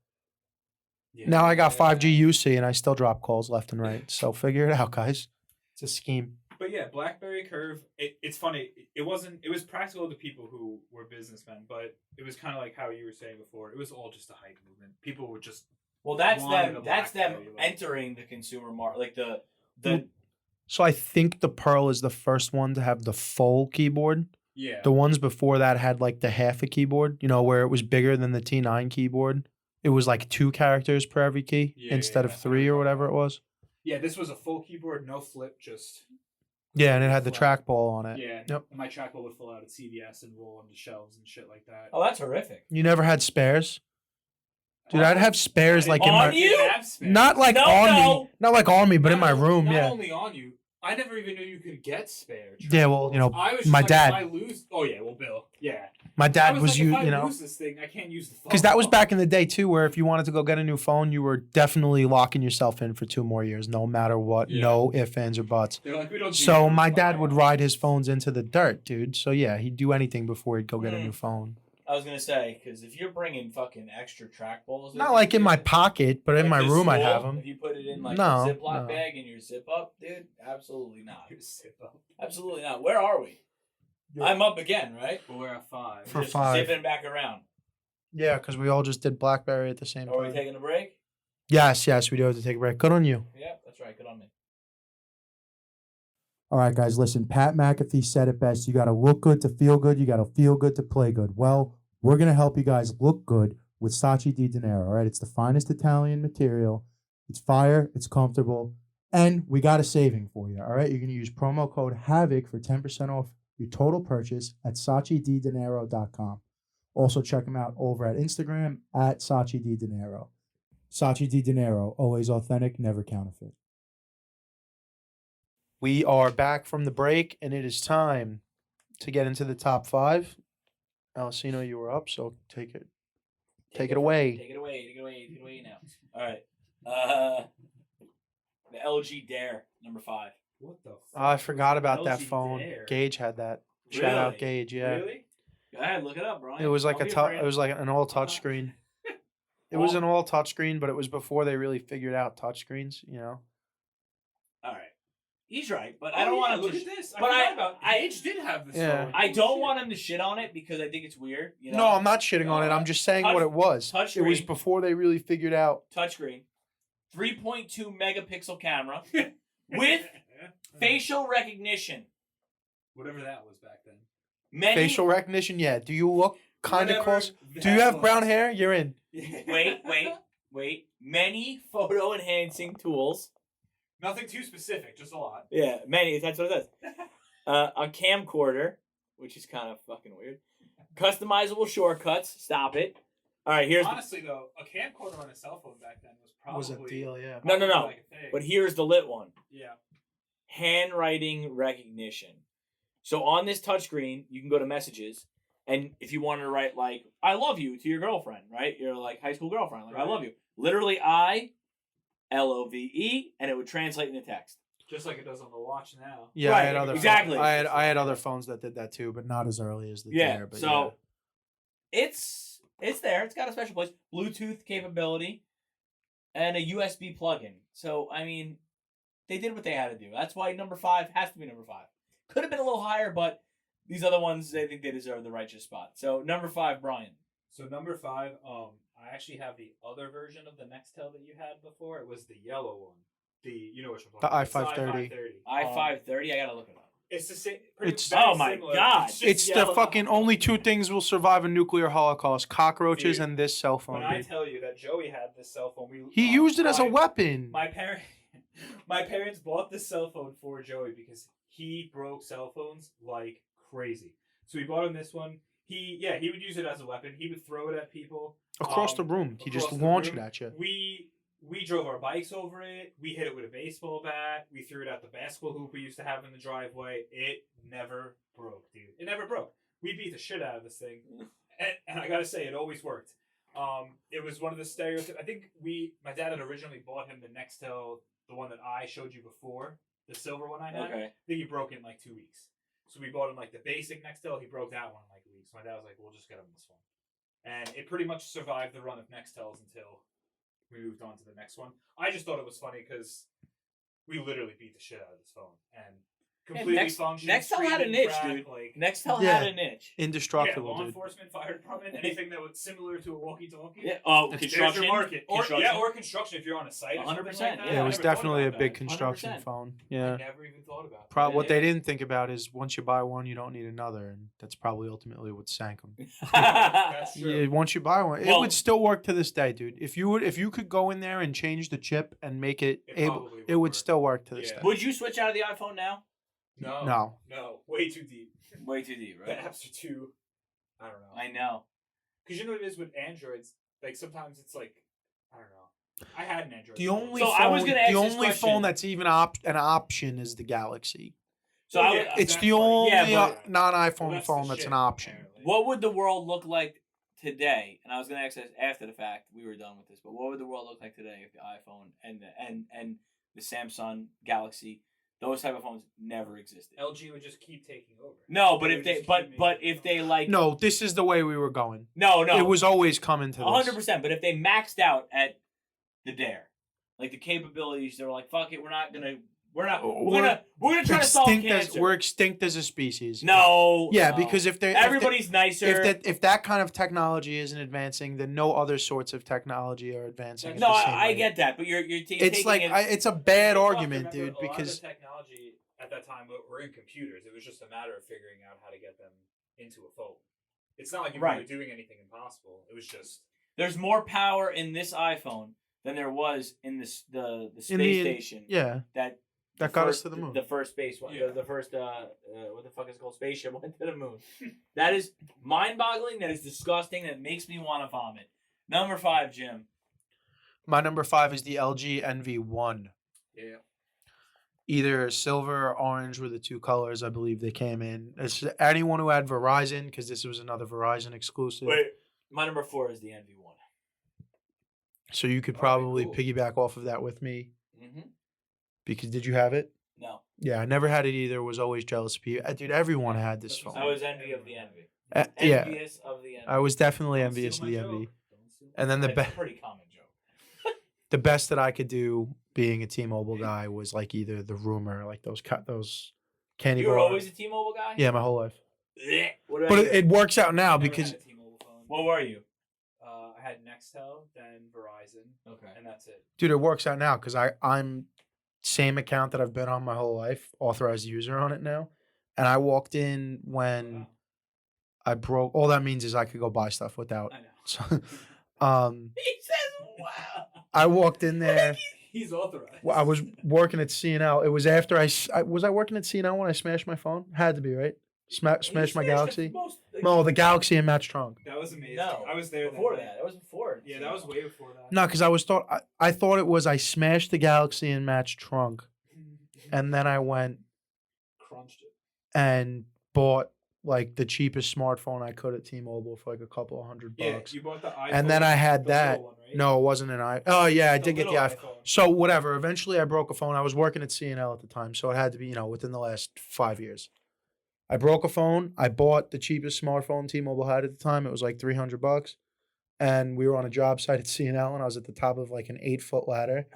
[SPEAKER 2] Yeah,
[SPEAKER 1] Now I got
[SPEAKER 2] yeah.
[SPEAKER 1] 5G UC and I still drop calls left and right. So figure it out, guys. It's a scheme.
[SPEAKER 2] But yeah, BlackBerry Curve. It's funny. It wasn't. It was practical to people who were businessmen, but it was kind of like how you were saying before. It was all just a hype movement. People would just.
[SPEAKER 3] Well, that's
[SPEAKER 2] wanted
[SPEAKER 3] them.
[SPEAKER 2] a
[SPEAKER 3] That's them
[SPEAKER 2] BlackBerry, like-
[SPEAKER 3] entering the consumer market, like the.
[SPEAKER 1] So I think the Pearl is the first one to have the full keyboard.
[SPEAKER 2] Yeah.
[SPEAKER 1] The ones before that had like the half a keyboard, you know, where it was bigger than the T9 keyboard. It was like 2 characters per every key
[SPEAKER 2] Yeah,
[SPEAKER 1] instead
[SPEAKER 2] yeah,
[SPEAKER 1] of
[SPEAKER 2] I
[SPEAKER 1] 3 or
[SPEAKER 2] recall
[SPEAKER 1] whatever
[SPEAKER 2] that.
[SPEAKER 1] it was.
[SPEAKER 2] Yeah, this was a full keyboard, no flip, just.
[SPEAKER 1] Yeah, and it had the
[SPEAKER 2] Flat.
[SPEAKER 1] trackball on it.
[SPEAKER 2] Yeah.
[SPEAKER 1] Yep.
[SPEAKER 2] And my trackball would fall out at CVS and roll onto shelves and shit like that.
[SPEAKER 3] Oh, that's horrific.
[SPEAKER 1] You never had spares? Dude, I'd have spares like in
[SPEAKER 3] On
[SPEAKER 1] my
[SPEAKER 3] you?
[SPEAKER 1] not like
[SPEAKER 3] No,
[SPEAKER 1] on
[SPEAKER 3] no.
[SPEAKER 1] me. Not like on me, but in my
[SPEAKER 2] Not
[SPEAKER 1] room,
[SPEAKER 2] not
[SPEAKER 1] yeah.
[SPEAKER 2] only on you. I never even knew you could get spare.
[SPEAKER 1] Yeah, well, you know,
[SPEAKER 2] I was just
[SPEAKER 1] my
[SPEAKER 2] like,
[SPEAKER 1] dad-
[SPEAKER 2] If I lose, oh yeah, well, Bill, yeah.
[SPEAKER 1] My
[SPEAKER 2] I
[SPEAKER 1] dad was
[SPEAKER 2] like,
[SPEAKER 1] you
[SPEAKER 2] if I
[SPEAKER 1] know,
[SPEAKER 2] lose this thing, I can't use the phone.
[SPEAKER 1] because that was back in the day too, where if you wanted to go get a new phone, you were definitely locking yourself in for 2 more years, no matter what,
[SPEAKER 2] Yeah.
[SPEAKER 1] no ifs, ands, or buts.
[SPEAKER 2] They're like, we don't. do
[SPEAKER 1] So
[SPEAKER 2] that.
[SPEAKER 1] my dad
[SPEAKER 2] Fine.
[SPEAKER 1] would ride his phones into the dirt, dude. So yeah, he'd do anything before he'd go get a new phone.
[SPEAKER 3] I was gonna say because if you're bringing fucking extra trackballs,
[SPEAKER 1] Not like in my pocket, but in
[SPEAKER 3] like
[SPEAKER 1] my
[SPEAKER 3] this
[SPEAKER 1] room I'd
[SPEAKER 3] small,
[SPEAKER 1] have them.
[SPEAKER 3] If you put it in like
[SPEAKER 1] No,
[SPEAKER 3] a Ziploc
[SPEAKER 1] no.
[SPEAKER 3] bag in your zip up, dude, absolutely not.
[SPEAKER 2] Zip up.
[SPEAKER 3] Absolutely not. Where are we? I'm up again, right?
[SPEAKER 2] But we're at 5.
[SPEAKER 1] For
[SPEAKER 3] Just
[SPEAKER 1] 5.
[SPEAKER 3] zipping back around.
[SPEAKER 1] Yeah, because we all just did BlackBerry at the same
[SPEAKER 3] Are we
[SPEAKER 1] time.
[SPEAKER 3] taking a break?
[SPEAKER 1] Yes, we do have to take a break. Good on you.
[SPEAKER 3] Yeah, that's right. Good on me.
[SPEAKER 1] All right, guys, listen. Pat McAfee said it best. You got to look good to feel good. You got to feel good to play good. Well, we're going to help you guys look good with Saatchi di Dinero. All right, it's the finest Italian material. It's fire. It's comfortable. And we got a saving for you. All right, you're going to use promo code HAVOC for 10% off your total purchase at SaatchiDiDinero.com. Also, check them out over at Instagram at Saatchi di Dinero. Saatchi di Dinero, always authentic, never counterfeit. We are back from the break, and it is time to get into the top 5. Alessino, you were up, so take it away.
[SPEAKER 3] Take it away. Take it away. Take it away now. All right. The LG Dare number 5.
[SPEAKER 2] What the?
[SPEAKER 1] Oh, I forgot about that
[SPEAKER 2] LG
[SPEAKER 1] phone.
[SPEAKER 2] Dare.
[SPEAKER 1] Gage had that. Shout out
[SPEAKER 3] Really?
[SPEAKER 1] Gage, yeah.
[SPEAKER 2] Really?
[SPEAKER 3] Go ahead, look it up, Brian.
[SPEAKER 1] It was like
[SPEAKER 3] Don't be afraid.
[SPEAKER 1] it was like an all touch screen. It was an all touch screen, but it was before they really figured out touch screens, you know.
[SPEAKER 3] All right. He's right, but
[SPEAKER 2] Oh,
[SPEAKER 3] I don't
[SPEAKER 2] yeah,
[SPEAKER 3] want him
[SPEAKER 2] look
[SPEAKER 3] to.
[SPEAKER 2] at this.
[SPEAKER 3] but I-
[SPEAKER 2] forgot about
[SPEAKER 3] I-
[SPEAKER 2] Gage did have this.
[SPEAKER 1] Yeah.
[SPEAKER 2] phone.
[SPEAKER 3] I
[SPEAKER 2] Holy
[SPEAKER 3] don't
[SPEAKER 2] shit.
[SPEAKER 3] want him to shit on it because I think it's weird. You know?
[SPEAKER 1] No, I'm not shitting on it. I'm just saying what it was.
[SPEAKER 3] touch
[SPEAKER 1] It was
[SPEAKER 3] screen.
[SPEAKER 1] before they really figured out.
[SPEAKER 3] Touchscreen, 3.2 megapixel camera with facial recognition.
[SPEAKER 2] Whatever that was back then.
[SPEAKER 3] Many.
[SPEAKER 1] Facial recognition, yeah. Do you look kind of
[SPEAKER 2] Whatever
[SPEAKER 1] close?
[SPEAKER 2] that
[SPEAKER 1] Do you have
[SPEAKER 2] was.
[SPEAKER 1] brown hair? You're in.
[SPEAKER 3] Wait. Many photo enhancing tools.
[SPEAKER 2] Nothing too specific, just a lot.
[SPEAKER 3] Yeah, many. That's what it says. A camcorder, which is kind of fucking weird. Customizable shortcuts. Stop it. All right, here's.
[SPEAKER 2] Honestly, though, a camcorder on a cell phone back then was probably
[SPEAKER 1] Was a deal, yeah.
[SPEAKER 3] No.
[SPEAKER 2] like a thing.
[SPEAKER 3] But here's the lit one.
[SPEAKER 2] Yeah.
[SPEAKER 3] Handwriting recognition. So on this touchscreen, you can go to messages, and if you wanted to write like "I love you" to your girlfriend, right? Your like high school girlfriend, like "I
[SPEAKER 2] Right.
[SPEAKER 3] love you." Literally, I-L-O-V-E, and it would translate into text.
[SPEAKER 2] Just like it does on the watch now.
[SPEAKER 1] Yeah,
[SPEAKER 3] Right,
[SPEAKER 1] I had other
[SPEAKER 3] exactly.
[SPEAKER 1] I had other phones that did that too, but not as early as the
[SPEAKER 3] Yeah.
[SPEAKER 1] Dare. But
[SPEAKER 3] So it's there. It's got a special place. Bluetooth capability, and a USB plug-in. So I mean, they did what they had to do. That's why number 5 has to be number 5. Could have been a little higher, but these other ones, I think they deserve the righteous spot. So number 5, Brian.
[SPEAKER 2] So number 5, I actually have the other version of the Nextel that you had before. It was the yellow one. You know which one?
[SPEAKER 1] The
[SPEAKER 2] It's
[SPEAKER 1] i530.
[SPEAKER 3] I-530. I gotta look it up.
[SPEAKER 2] It's the same.
[SPEAKER 1] It's-
[SPEAKER 3] Oh my God.
[SPEAKER 2] just
[SPEAKER 1] it's the
[SPEAKER 2] yellow.
[SPEAKER 1] fucking only 2 things will survive a nuclear holocaust: cockroaches
[SPEAKER 2] Dude,
[SPEAKER 1] and this cell phone.
[SPEAKER 2] When I
[SPEAKER 1] Dude.
[SPEAKER 2] tell you that Joey had this cell phone,
[SPEAKER 1] He used it as a weapon.
[SPEAKER 2] My parents bought this cell phone for Joey because he broke cell phones like crazy. So we bought him this one. He would use it as a weapon. He would throw it at people
[SPEAKER 1] Across the room. He just
[SPEAKER 2] across the
[SPEAKER 1] launched
[SPEAKER 2] room.
[SPEAKER 1] it at you.
[SPEAKER 2] We drove our bikes over it. We hit it with a baseball bat. We threw it at the basketball hoop we used to have in the driveway. It never broke, dude. It never broke. We beat the shit out of this thing, and I gotta say, it always worked. It was one of the stereotypes. I think my dad had originally bought him the Nextel, the one that I showed you before, the silver one I had.
[SPEAKER 3] Okay.
[SPEAKER 2] I think he broke it in like 2 weeks. So we bought him like the basic Nextel. He broke that one in like a week. So my dad was like, "We'll just get him this one," and it pretty much survived the run of Nextels until we moved on to the next one. I just thought it was funny because we literally beat the shit out of this phone and completely functioned.
[SPEAKER 3] Nextel had a niche, dude. Nextel had a niche.
[SPEAKER 1] Indestructible,
[SPEAKER 2] law
[SPEAKER 1] dude.
[SPEAKER 2] enforcement, fire department, anything that was similar to a walkie-talkie.
[SPEAKER 3] Yeah.
[SPEAKER 2] Construction. Or construction if you're on a site.
[SPEAKER 3] 100%.
[SPEAKER 2] Like that.
[SPEAKER 1] Yeah, it was definitely a big
[SPEAKER 3] 100%.
[SPEAKER 1] construction phone. Yeah.
[SPEAKER 2] I never even thought about that.
[SPEAKER 1] What they didn't think about is once you buy one, you don't need another, and that's probably ultimately what sank them.
[SPEAKER 2] That's true.
[SPEAKER 1] Yeah, once you buy one, it
[SPEAKER 3] Well-
[SPEAKER 1] would still work to this day, dude. If you could go in there and change the chip and make it able,
[SPEAKER 2] probably
[SPEAKER 1] it would
[SPEAKER 2] work.
[SPEAKER 1] still work to this
[SPEAKER 2] Yeah.
[SPEAKER 1] day.
[SPEAKER 3] Would you switch out of the iPhone now?
[SPEAKER 2] No, way too deep.
[SPEAKER 3] Way too deep,
[SPEAKER 2] The
[SPEAKER 3] right?
[SPEAKER 2] apps are too. I don't know.
[SPEAKER 3] I know.
[SPEAKER 2] Because you know what it is with Androids. Like sometimes it's like I don't know. I had an Android.
[SPEAKER 1] The
[SPEAKER 2] phone.
[SPEAKER 1] only
[SPEAKER 3] So I was
[SPEAKER 1] phone,
[SPEAKER 3] gonna ask
[SPEAKER 1] the
[SPEAKER 3] this
[SPEAKER 1] only
[SPEAKER 3] question.
[SPEAKER 1] phone that's even an option is the Galaxy.
[SPEAKER 3] So
[SPEAKER 2] Well,
[SPEAKER 3] I
[SPEAKER 2] yeah,
[SPEAKER 3] would,
[SPEAKER 1] It's
[SPEAKER 2] that's
[SPEAKER 1] the
[SPEAKER 2] funny.
[SPEAKER 1] only
[SPEAKER 3] Yeah, but-
[SPEAKER 1] non-iPhone
[SPEAKER 2] Well, that's
[SPEAKER 1] phone
[SPEAKER 2] the
[SPEAKER 1] that's
[SPEAKER 2] shit,
[SPEAKER 1] an option.
[SPEAKER 2] apparently.
[SPEAKER 3] what would the world look like today? And I was going to ask this after the fact. We were done with this, but what would the world look like today if the iPhone and the Samsung Galaxy, those type of phones, never existed?
[SPEAKER 2] LG would just keep taking over.
[SPEAKER 3] No, but
[SPEAKER 2] They
[SPEAKER 3] if
[SPEAKER 2] would
[SPEAKER 3] they,
[SPEAKER 2] just
[SPEAKER 3] but
[SPEAKER 2] keep
[SPEAKER 3] but
[SPEAKER 2] making
[SPEAKER 3] if they
[SPEAKER 2] phones.
[SPEAKER 3] like,
[SPEAKER 1] No, this is the way we were going.
[SPEAKER 3] no,
[SPEAKER 1] It was always coming to this.
[SPEAKER 3] 100%. But if they maxed out at the Dare, like the capabilities, they were like, fuck it, we're gonna try to solve cancer.
[SPEAKER 1] We're extinct as a species.
[SPEAKER 3] No.
[SPEAKER 1] Yeah,
[SPEAKER 3] no.
[SPEAKER 1] because if
[SPEAKER 3] everybody's nicer.
[SPEAKER 1] if that kind of technology isn't advancing, then no other sorts of technology are advancing. at
[SPEAKER 3] no,
[SPEAKER 1] the same
[SPEAKER 3] I
[SPEAKER 1] rate.
[SPEAKER 3] get that, but you're
[SPEAKER 1] It's
[SPEAKER 3] taking
[SPEAKER 1] like
[SPEAKER 3] it.
[SPEAKER 1] it's a bad
[SPEAKER 2] You have to
[SPEAKER 1] argument,
[SPEAKER 2] remember,
[SPEAKER 1] dude.
[SPEAKER 2] a lot of
[SPEAKER 1] Because
[SPEAKER 2] the technology at that time were in computers. It was just a matter of figuring out how to get them into a phone. It's not like you
[SPEAKER 3] Right.
[SPEAKER 2] were doing anything impossible. It was just
[SPEAKER 3] There's more power in this iPhone than there was in the space
[SPEAKER 1] In the-
[SPEAKER 3] station.
[SPEAKER 1] yeah,
[SPEAKER 3] That
[SPEAKER 1] that got us to the moon.
[SPEAKER 3] The first space one.
[SPEAKER 2] Yeah.
[SPEAKER 3] The first what the fuck is it called? Spaceship went to the moon. That is mind-boggling. That is disgusting. That makes me want to vomit. Number 5, Jim.
[SPEAKER 1] My number 5 is the LG NV1.
[SPEAKER 2] yeah.
[SPEAKER 1] Either silver or orange were the two colors I believe they came in. It's anyone who had Verizon, because this was another Verizon exclusive.
[SPEAKER 3] Wait, my number 4 is the NV1.
[SPEAKER 1] So you could
[SPEAKER 2] Alright,
[SPEAKER 1] probably
[SPEAKER 2] cool.
[SPEAKER 1] piggyback off of that with me.
[SPEAKER 3] Mm-hmm.
[SPEAKER 1] Because did you have it?
[SPEAKER 3] No,
[SPEAKER 1] Yeah, I never had it either. Was always jealous of you. Dude, everyone had this
[SPEAKER 2] That's
[SPEAKER 1] phone.
[SPEAKER 2] what
[SPEAKER 3] I was envy of the envy.
[SPEAKER 1] Yeah,
[SPEAKER 3] Envious of the envy.
[SPEAKER 1] I was definitely
[SPEAKER 2] Don't
[SPEAKER 1] envious
[SPEAKER 2] steal
[SPEAKER 1] of the
[SPEAKER 2] my
[SPEAKER 1] envy.
[SPEAKER 2] joke. Don't steal
[SPEAKER 1] And then the
[SPEAKER 3] That's a
[SPEAKER 1] best,
[SPEAKER 3] pretty common joke.
[SPEAKER 1] the best that I could do being a T-Mobile guy was like either the rumor, like those candy
[SPEAKER 3] You were
[SPEAKER 1] bar.
[SPEAKER 3] always a T-Mobile guy.
[SPEAKER 1] Yeah, my whole life.
[SPEAKER 3] Blech. What about
[SPEAKER 1] But
[SPEAKER 3] you?
[SPEAKER 1] it works out now
[SPEAKER 2] Never
[SPEAKER 1] because
[SPEAKER 2] had a T-Mobile phone.
[SPEAKER 3] What were you?
[SPEAKER 2] I had Nextel, then Verizon,
[SPEAKER 3] Okay.
[SPEAKER 2] and that's it.
[SPEAKER 1] dude, it works out now because I'm same account that I've been on my whole life, authorized user on it now, and I walked in when
[SPEAKER 2] Wow.
[SPEAKER 1] I broke. All that means is I could go buy stuff without.
[SPEAKER 2] I know.
[SPEAKER 1] So,
[SPEAKER 3] He says, "Wow."
[SPEAKER 1] I walked in there.
[SPEAKER 2] He's authorized.
[SPEAKER 1] I was working at CNL. It was after I was I working at CNL when I smashed my phone. Had to be right. Smashed my Galaxy. No, the Galaxy and Match Trunk.
[SPEAKER 2] That was amazing.
[SPEAKER 3] No,
[SPEAKER 2] I was there
[SPEAKER 3] before
[SPEAKER 2] day.
[SPEAKER 3] that. That was before.
[SPEAKER 2] Yeah, that was way before that.
[SPEAKER 1] No, because I thought it was I smashed the Galaxy and Match Trunk, and then I went
[SPEAKER 2] Crunched it.
[SPEAKER 1] and bought like the cheapest smartphone I could at T-Mobile for like a couple of $100.
[SPEAKER 2] Yeah, you bought the iPhone.
[SPEAKER 1] And then I had
[SPEAKER 2] the
[SPEAKER 1] that.
[SPEAKER 2] little one, right?
[SPEAKER 1] No, it wasn't an iPhone. Oh yeah, I
[SPEAKER 2] The
[SPEAKER 1] did get the
[SPEAKER 2] little
[SPEAKER 1] iPhone. So whatever. Eventually, I broke a phone. I was working at CNL at the time, so it had to be within the last 5 years. I broke a phone. I bought the cheapest smartphone T-Mobile had at the time. It was like $300, and we were on a job site at CNL, and I was at the top of like an 8-foot ladder.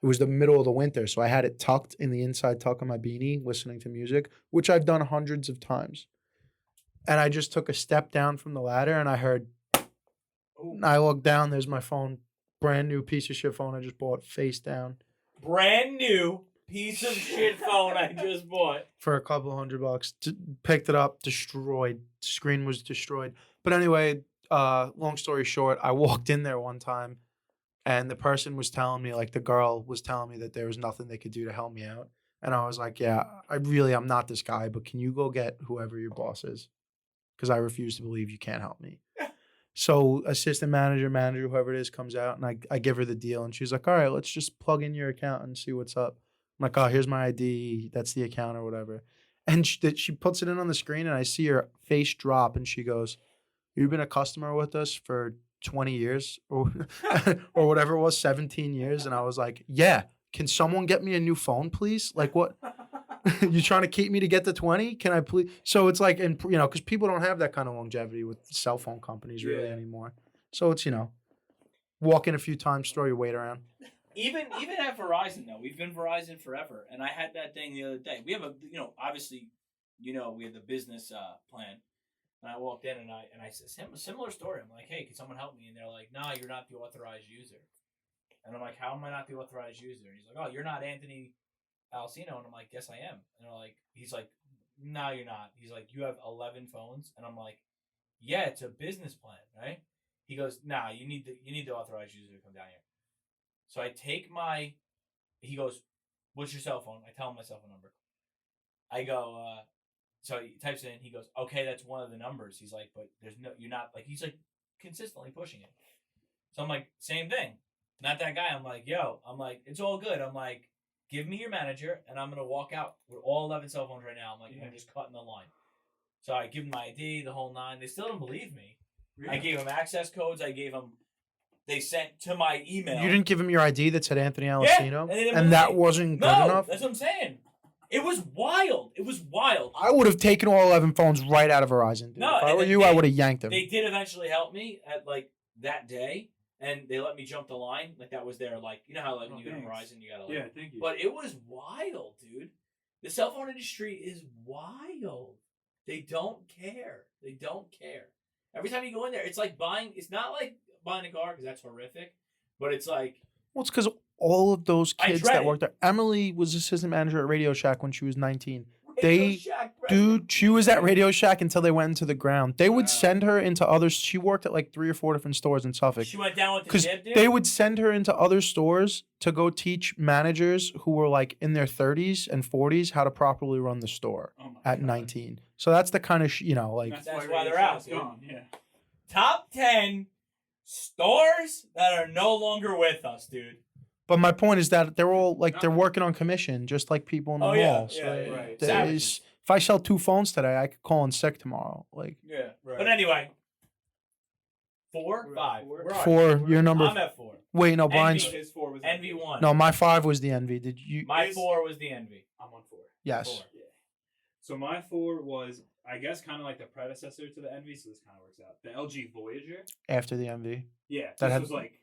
[SPEAKER 1] It was the middle of the winter, so I had it tucked in the inside tuck of my beanie, listening to music, which I've done hundreds of times. And I just took a step down from the ladder, and I heard. And I looked down. There's my phone, brand new piece of shit phone I just bought, face down.
[SPEAKER 3] Brand new piece of shit phone I just bought.
[SPEAKER 1] For a couple $100. Picked it up, destroyed. Screen was destroyed. But anyway, long story short, I walked in there one time, and the person was telling me, like the girl was telling me that there was nothing they could do to help me out. And I was like, yeah, I'm not this guy, but can you go get whoever your boss is? because I refuse to believe you can't help me. So assistant manager, whoever it is, comes out, and I give her the deal, and she's like, all right, let's just plug in your account and see what's up. I'm like, oh, here's my ID. That's the account or whatever. And she puts it in on the screen, and I see her face drop, and she goes, you've been a customer with us for 20 years or or whatever it was, 17 years. And I was like, yeah, can someone get me a new phone, please? Like, what? You trying to keep me to get to 20? Can I please? So it's like, and because people don't have that kind of longevity with cell phone companies really anymore. So it's, walk in a few times, throw your weight around.
[SPEAKER 3] Even at Verizon though, we've been Verizon forever, and I had that thing the other day. We have obviously, we have the business plan, and I walked in and I said a similar story. I'm like, hey, can someone help me? And they're like, nah, you're not the authorized user. And I'm like, how am I not the authorized user? And he's like, oh, you're not Anthony Alcino. And I'm like, yes, I am. And they're like, he's like, no, you're not. He's like, you have 11 phones. And I'm like, yeah, it's a business plan, right? He goes, nah, you need the authorized user to come down here. So I take he goes, what's your cell phone? I tell him my cell phone number. I go, so he types it in. He goes, okay, that's one of the numbers. He's like, but you're not, like, he's like consistently pushing it. So I'm like, same thing. Not that guy. I'm like, it's all good. I'm like, give me your manager, and I'm going to walk out with all 11 cell phones right now. I'm like, I'm just cutting the line. So I give them my ID, the whole nine. They still don't believe me. Really? I gave them access codes. They sent to my email.
[SPEAKER 1] You didn't give them your ID that said Anthony Alcino?
[SPEAKER 3] Yeah,
[SPEAKER 1] and that wasn't good enough?
[SPEAKER 3] That's what I'm saying. It was wild.
[SPEAKER 1] I would have taken all 11 phones right out of Verizon. Dude.
[SPEAKER 3] No,
[SPEAKER 1] if I were you, I would have yanked them.
[SPEAKER 3] They did eventually help me at, like, that day. And they let me jump the line. Like, that was their, like, you know how, like, when you go to Verizon, you gotta, like...
[SPEAKER 2] Yeah, thank you.
[SPEAKER 3] But it was wild, dude. The cell phone industry is wild. They don't care. Every time you go in there, it's like buying... It's not like buying a car, because that's horrific. But it's like...
[SPEAKER 1] Well, it's because all of those kids that worked there... Emily was assistant manager at Radio Shack when she was 19. She was at Radio Shack until they went into the ground. They would send her into others. She worked at like 3 or 4 different stores in Suffolk.
[SPEAKER 3] She went down with the kid, dude?
[SPEAKER 1] They would send her into other stores to go teach managers who were like in their 30s and 40s how to properly run the store at 19. So that's the kind of,
[SPEAKER 3] That's why they're out, dude. Yeah. Top 10 stores that are no longer with us, dude.
[SPEAKER 1] But my point is that they're all like they're working on commission, just like people in the malls.
[SPEAKER 3] Yeah, right.
[SPEAKER 1] If I sell 2 phones today, I could call in sick tomorrow. Like,
[SPEAKER 3] yeah, right. But anyway, 4, 5.
[SPEAKER 1] 4. Your number.
[SPEAKER 3] I'm at 4.
[SPEAKER 1] Wait, no, Brian's.
[SPEAKER 2] His 4 was
[SPEAKER 3] Envy 1.
[SPEAKER 1] No, my 5 was the Envy. Did you?
[SPEAKER 3] My 4 was the Envy.
[SPEAKER 2] I'm on 4.
[SPEAKER 1] Yes.
[SPEAKER 2] 4. Yeah. So my 4 was, I guess, kind of like the predecessor to the Envy. So this kind of works out. The LG Voyager.
[SPEAKER 1] After the Envy.
[SPEAKER 2] Yeah. This was like.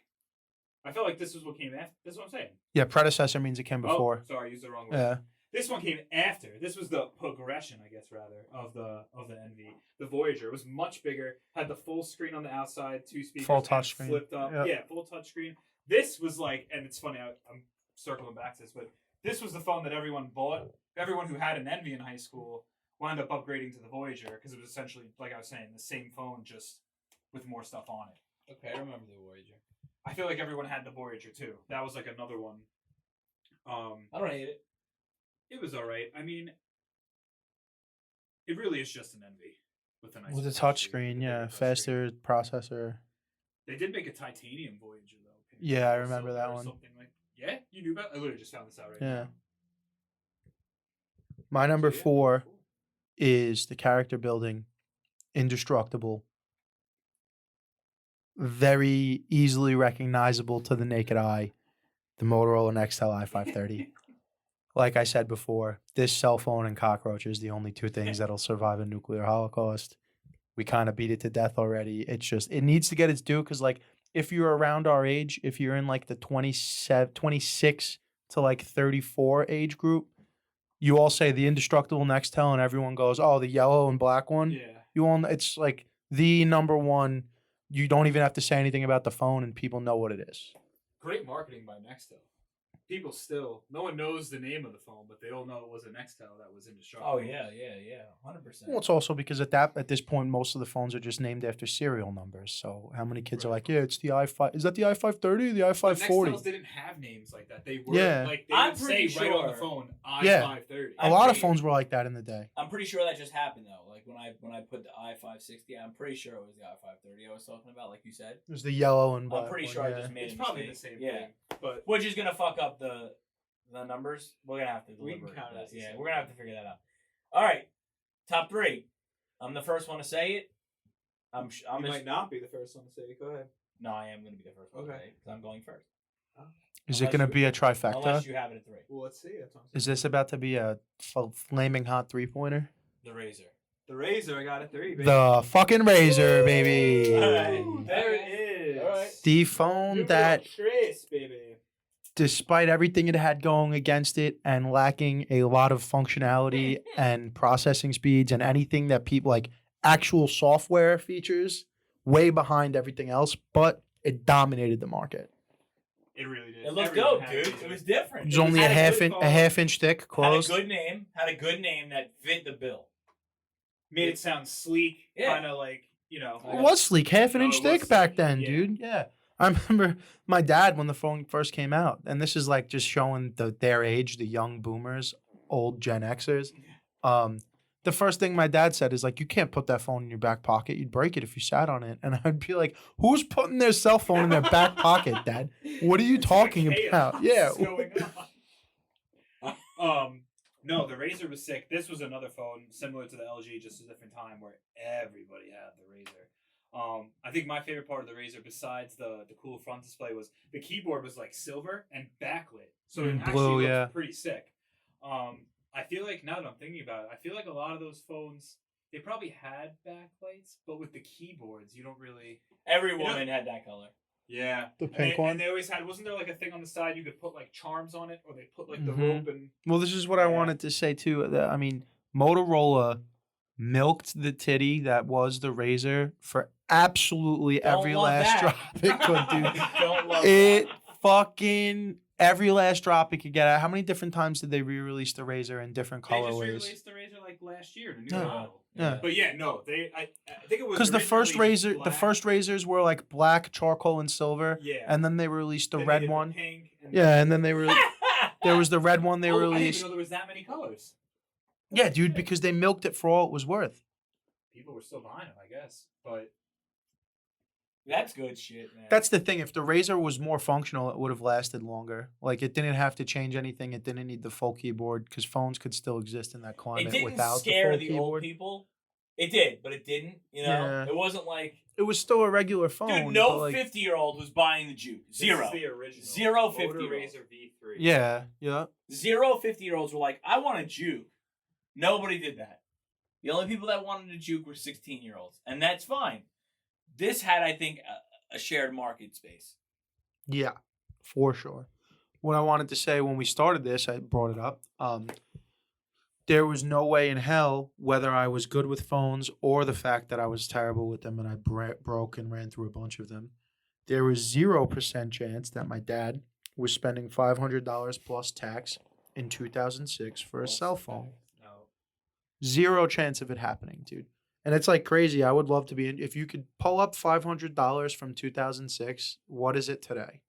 [SPEAKER 2] I felt like this was what came after. That's what I'm saying.
[SPEAKER 1] Yeah, predecessor means it came before.
[SPEAKER 2] Oh, sorry, I used the wrong word.
[SPEAKER 1] Yeah.
[SPEAKER 2] This one came after. This was the progression, I guess, rather, of the Envy. The Voyager was much bigger, had the full screen on the outside, 2 speakers,
[SPEAKER 1] full touch screen,
[SPEAKER 2] flipped up.
[SPEAKER 1] Yep.
[SPEAKER 2] Yeah, full touch screen. This was like, and it's funny, I'm circling back to this, but this was the phone that everyone bought. Everyone who had an Envy in high school wound up upgrading to the Voyager because it was essentially, like I was saying, the same phone just with more stuff on it.
[SPEAKER 3] Okay, I remember the Voyager.
[SPEAKER 2] I feel like everyone had the Voyager too. That was like another one.
[SPEAKER 3] I don't hate it.
[SPEAKER 2] It was alright. I mean, it really is just an Envy with a nice
[SPEAKER 1] with a touch screen, yeah, faster processor.
[SPEAKER 2] They did make a titanium Voyager though.
[SPEAKER 1] Yeah, I remember that one.
[SPEAKER 2] Something like, yeah, you knew about. I literally just found this out right now.
[SPEAKER 1] Yeah. My number 4 is the character building, indestructible. Very easily recognizable to the naked eye, the Motorola Nextel i530. Like I said before, this cell phone and cockroach is the only 2 things that'll survive a nuclear holocaust. We kind of beat it to death already. It's just, it needs to get its due because, like, if you're around our age, if you're in like the 26 to like 34 age group, you all say the indestructible Nextel and everyone goes, oh, the yellow and black one.
[SPEAKER 2] Yeah.
[SPEAKER 1] It's like the number one. You don't even have to say anything about the phone, and people know what it is.
[SPEAKER 2] Great marketing by Nextel. people still, no one knows the name of the phone, but they all know it was a Nextel that was indestructible.
[SPEAKER 3] Oh yeah, 100%.
[SPEAKER 1] Well, it's also because at this point, most of the phones are just named after serial numbers. So how many kids are like, yeah, it's the i5. Is that the i530 or the
[SPEAKER 2] But
[SPEAKER 1] i540?
[SPEAKER 2] Nextels didn't have names like that. They were
[SPEAKER 1] Yeah.
[SPEAKER 2] like they
[SPEAKER 3] I'm
[SPEAKER 2] would say
[SPEAKER 3] pretty
[SPEAKER 2] right on the
[SPEAKER 3] sure-
[SPEAKER 2] phone
[SPEAKER 1] Yeah.
[SPEAKER 2] i530.
[SPEAKER 1] A
[SPEAKER 3] I'm
[SPEAKER 1] lot of
[SPEAKER 3] pretty-
[SPEAKER 1] phones were like that in the day.
[SPEAKER 3] I'm pretty sure that just happened though. Like when I put the i560, I'm pretty sure it was the i530 I was talking about, like you said.
[SPEAKER 1] There's the yellow and black.
[SPEAKER 3] I'm pretty
[SPEAKER 1] one,
[SPEAKER 3] sure I
[SPEAKER 1] yeah.
[SPEAKER 3] just made
[SPEAKER 2] It's
[SPEAKER 3] a
[SPEAKER 2] probably the
[SPEAKER 3] mistake.
[SPEAKER 2] same
[SPEAKER 3] Yeah.
[SPEAKER 2] thing, but
[SPEAKER 3] Which is gonna fuck up the numbers. We're gonna have to
[SPEAKER 2] We can
[SPEAKER 3] deliberate
[SPEAKER 2] count it
[SPEAKER 3] that.
[SPEAKER 2] as the
[SPEAKER 3] Yeah,
[SPEAKER 2] same
[SPEAKER 3] we're gonna have to
[SPEAKER 2] thing.
[SPEAKER 3] figure that out. All right, top 3. I'm the first one to say it. I'm
[SPEAKER 2] you might not be the first one to say it. Go ahead.
[SPEAKER 3] No, I am gonna be the first one to
[SPEAKER 2] Okay.
[SPEAKER 3] say it because I'm going first.
[SPEAKER 1] Is it
[SPEAKER 3] Unless
[SPEAKER 1] going to
[SPEAKER 3] you-
[SPEAKER 1] be a trifecta?
[SPEAKER 3] Unless you have it at 3.
[SPEAKER 2] Well, let's see. That's what I'm saying.
[SPEAKER 1] Is this about to be a flaming hot 3-pointer?
[SPEAKER 3] The Razor.
[SPEAKER 2] The Razor? I got a 3, baby.
[SPEAKER 1] The fucking Razor, baby.
[SPEAKER 3] All right.
[SPEAKER 2] Ooh, there it is.
[SPEAKER 3] All right.
[SPEAKER 1] The phone that,
[SPEAKER 2] Trace, baby.
[SPEAKER 1] despite everything it had going against it and lacking a lot of functionality and processing speeds and anything that people like actual software features, way behind everything else, but it dominated the market.
[SPEAKER 2] It really did.
[SPEAKER 3] It looked
[SPEAKER 2] Everyone
[SPEAKER 3] dope,
[SPEAKER 2] had
[SPEAKER 3] dude.
[SPEAKER 2] Razor.
[SPEAKER 3] It was different.
[SPEAKER 1] It was only
[SPEAKER 3] had
[SPEAKER 1] a
[SPEAKER 3] good phone,
[SPEAKER 1] half inch thick, closed.
[SPEAKER 3] Had a good name that fit the bill.
[SPEAKER 2] Made it sound sleek,
[SPEAKER 3] Yeah.
[SPEAKER 2] kind of like, you know.
[SPEAKER 1] It was sleek, half an
[SPEAKER 2] No,
[SPEAKER 1] inch
[SPEAKER 2] it was
[SPEAKER 1] thick back
[SPEAKER 2] sleek,
[SPEAKER 1] then,
[SPEAKER 2] yeah.
[SPEAKER 1] dude. Yeah. I remember my dad when the phone first came out, and this is like just showing their age, the young boomers, old Gen Xers. The first thing my dad said is like, you can't put that phone in your back pocket. You'd break it if you sat on it. And I'd be like, who's putting their cell phone in their back pocket, Dad? What are you
[SPEAKER 2] It's like
[SPEAKER 1] talking
[SPEAKER 2] chaos
[SPEAKER 1] about? Yeah.
[SPEAKER 2] is going on. No, the Razor was sick. This was another phone similar to the LG, just a different time where everybody had the Razor. I think my favorite part of the Razor, besides the cool front display, was the keyboard was like silver and backlit, so it actually
[SPEAKER 1] Blue,
[SPEAKER 2] looked
[SPEAKER 1] yeah.
[SPEAKER 2] pretty sick. I feel like now that I'm thinking about it, I feel like a lot of those phones they probably had backlights, but with the keyboards, you don't really.
[SPEAKER 3] Every
[SPEAKER 2] You know-
[SPEAKER 3] woman had that color.
[SPEAKER 2] Yeah,
[SPEAKER 1] The
[SPEAKER 2] And
[SPEAKER 1] pink
[SPEAKER 2] they,
[SPEAKER 1] one?
[SPEAKER 2] And they always had. Wasn't there like a thing on the side you could put like charms on it, or they put like the
[SPEAKER 1] Mhm.
[SPEAKER 2] rope and.
[SPEAKER 1] Well, this is what I
[SPEAKER 2] Yeah.
[SPEAKER 1] wanted to say too. I mean, Motorola milked the titty that was the Razor for absolutely
[SPEAKER 3] Don't
[SPEAKER 1] every
[SPEAKER 3] love
[SPEAKER 1] last
[SPEAKER 3] that.
[SPEAKER 1] drop it could do.
[SPEAKER 3] Don't love
[SPEAKER 1] It
[SPEAKER 3] that.
[SPEAKER 1] fucking every last drop it could get out. How many different times did they re-release the Razor in different
[SPEAKER 2] They just
[SPEAKER 1] colorways?
[SPEAKER 2] released the Razor like last year, the new
[SPEAKER 1] Yeah.
[SPEAKER 2] model.
[SPEAKER 1] Yeah.
[SPEAKER 2] But yeah, no, I think it was
[SPEAKER 1] Because the first
[SPEAKER 2] originally
[SPEAKER 1] Razor, the
[SPEAKER 2] black.
[SPEAKER 1] first Razors were like black, charcoal, and silver,
[SPEAKER 2] Yeah,
[SPEAKER 1] and then they released the
[SPEAKER 2] Then they
[SPEAKER 1] red
[SPEAKER 2] did
[SPEAKER 1] one.
[SPEAKER 2] pink, and
[SPEAKER 1] Yeah, and then they were there was the red one they
[SPEAKER 2] I didn't
[SPEAKER 1] released.
[SPEAKER 2] even know there was that many colors.
[SPEAKER 1] Yeah, dude, because they milked it for all it was worth.
[SPEAKER 2] People were still buying them, I guess. But
[SPEAKER 3] That's good shit, man.
[SPEAKER 1] That's the thing. If the Razor was more functional, it would have lasted longer. Like it didn't have to change anything. It didn't need the full keyboard because phones could still exist in that
[SPEAKER 3] It
[SPEAKER 1] climate
[SPEAKER 3] didn't
[SPEAKER 1] without
[SPEAKER 3] scare
[SPEAKER 1] the
[SPEAKER 3] the
[SPEAKER 1] full
[SPEAKER 3] old
[SPEAKER 1] keyboard.
[SPEAKER 3] people. It did, but it didn't. You know,
[SPEAKER 1] Yeah.
[SPEAKER 3] it wasn't like
[SPEAKER 1] It was still a regular phone.
[SPEAKER 3] dude.
[SPEAKER 1] but,
[SPEAKER 3] No
[SPEAKER 1] like,
[SPEAKER 3] 50-year-old was buying the Juke. Zero.
[SPEAKER 2] This is the original.
[SPEAKER 3] Zero
[SPEAKER 2] Motor
[SPEAKER 3] 50-year-olds.
[SPEAKER 2] Razor V3.
[SPEAKER 1] Yeah, yeah.
[SPEAKER 3] Zero 50-year-olds were like, I want a Juke. Nobody did that. The only people that wanted a Juke were 16-year-olds, and that's fine. This had, I think, a shared market space.
[SPEAKER 1] Yeah, for sure. What I wanted to say when we started this, I brought it up. There was no way in hell, whether I was good with phones or the fact that I was terrible with them and I broke and ran through a bunch of them, there was 0% chance that my dad was spending $500 plus tax in 2006 for a cell phone.
[SPEAKER 2] No.
[SPEAKER 1] Zero chance of it happening, dude. And it's like crazy. I would love to be in. If you could pull up $500 from 2006, what is it today?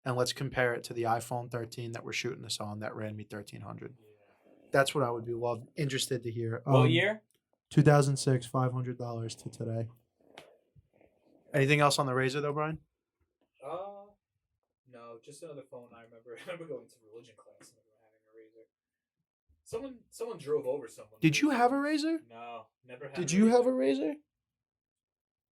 [SPEAKER 1] And let's compare it to the iPhone 13 that we're shooting this on that ran me $1,300. That's what I would be interested to hear.
[SPEAKER 3] What year?
[SPEAKER 1] 2006, $500 to today. Anything else on the Razor though, Brian?
[SPEAKER 2] No, just another phone. I remember going to religion class and having a Razor. Someone drove over someone.
[SPEAKER 1] Did you have a Razor?
[SPEAKER 2] No, never had.
[SPEAKER 1] Did you have a Razor?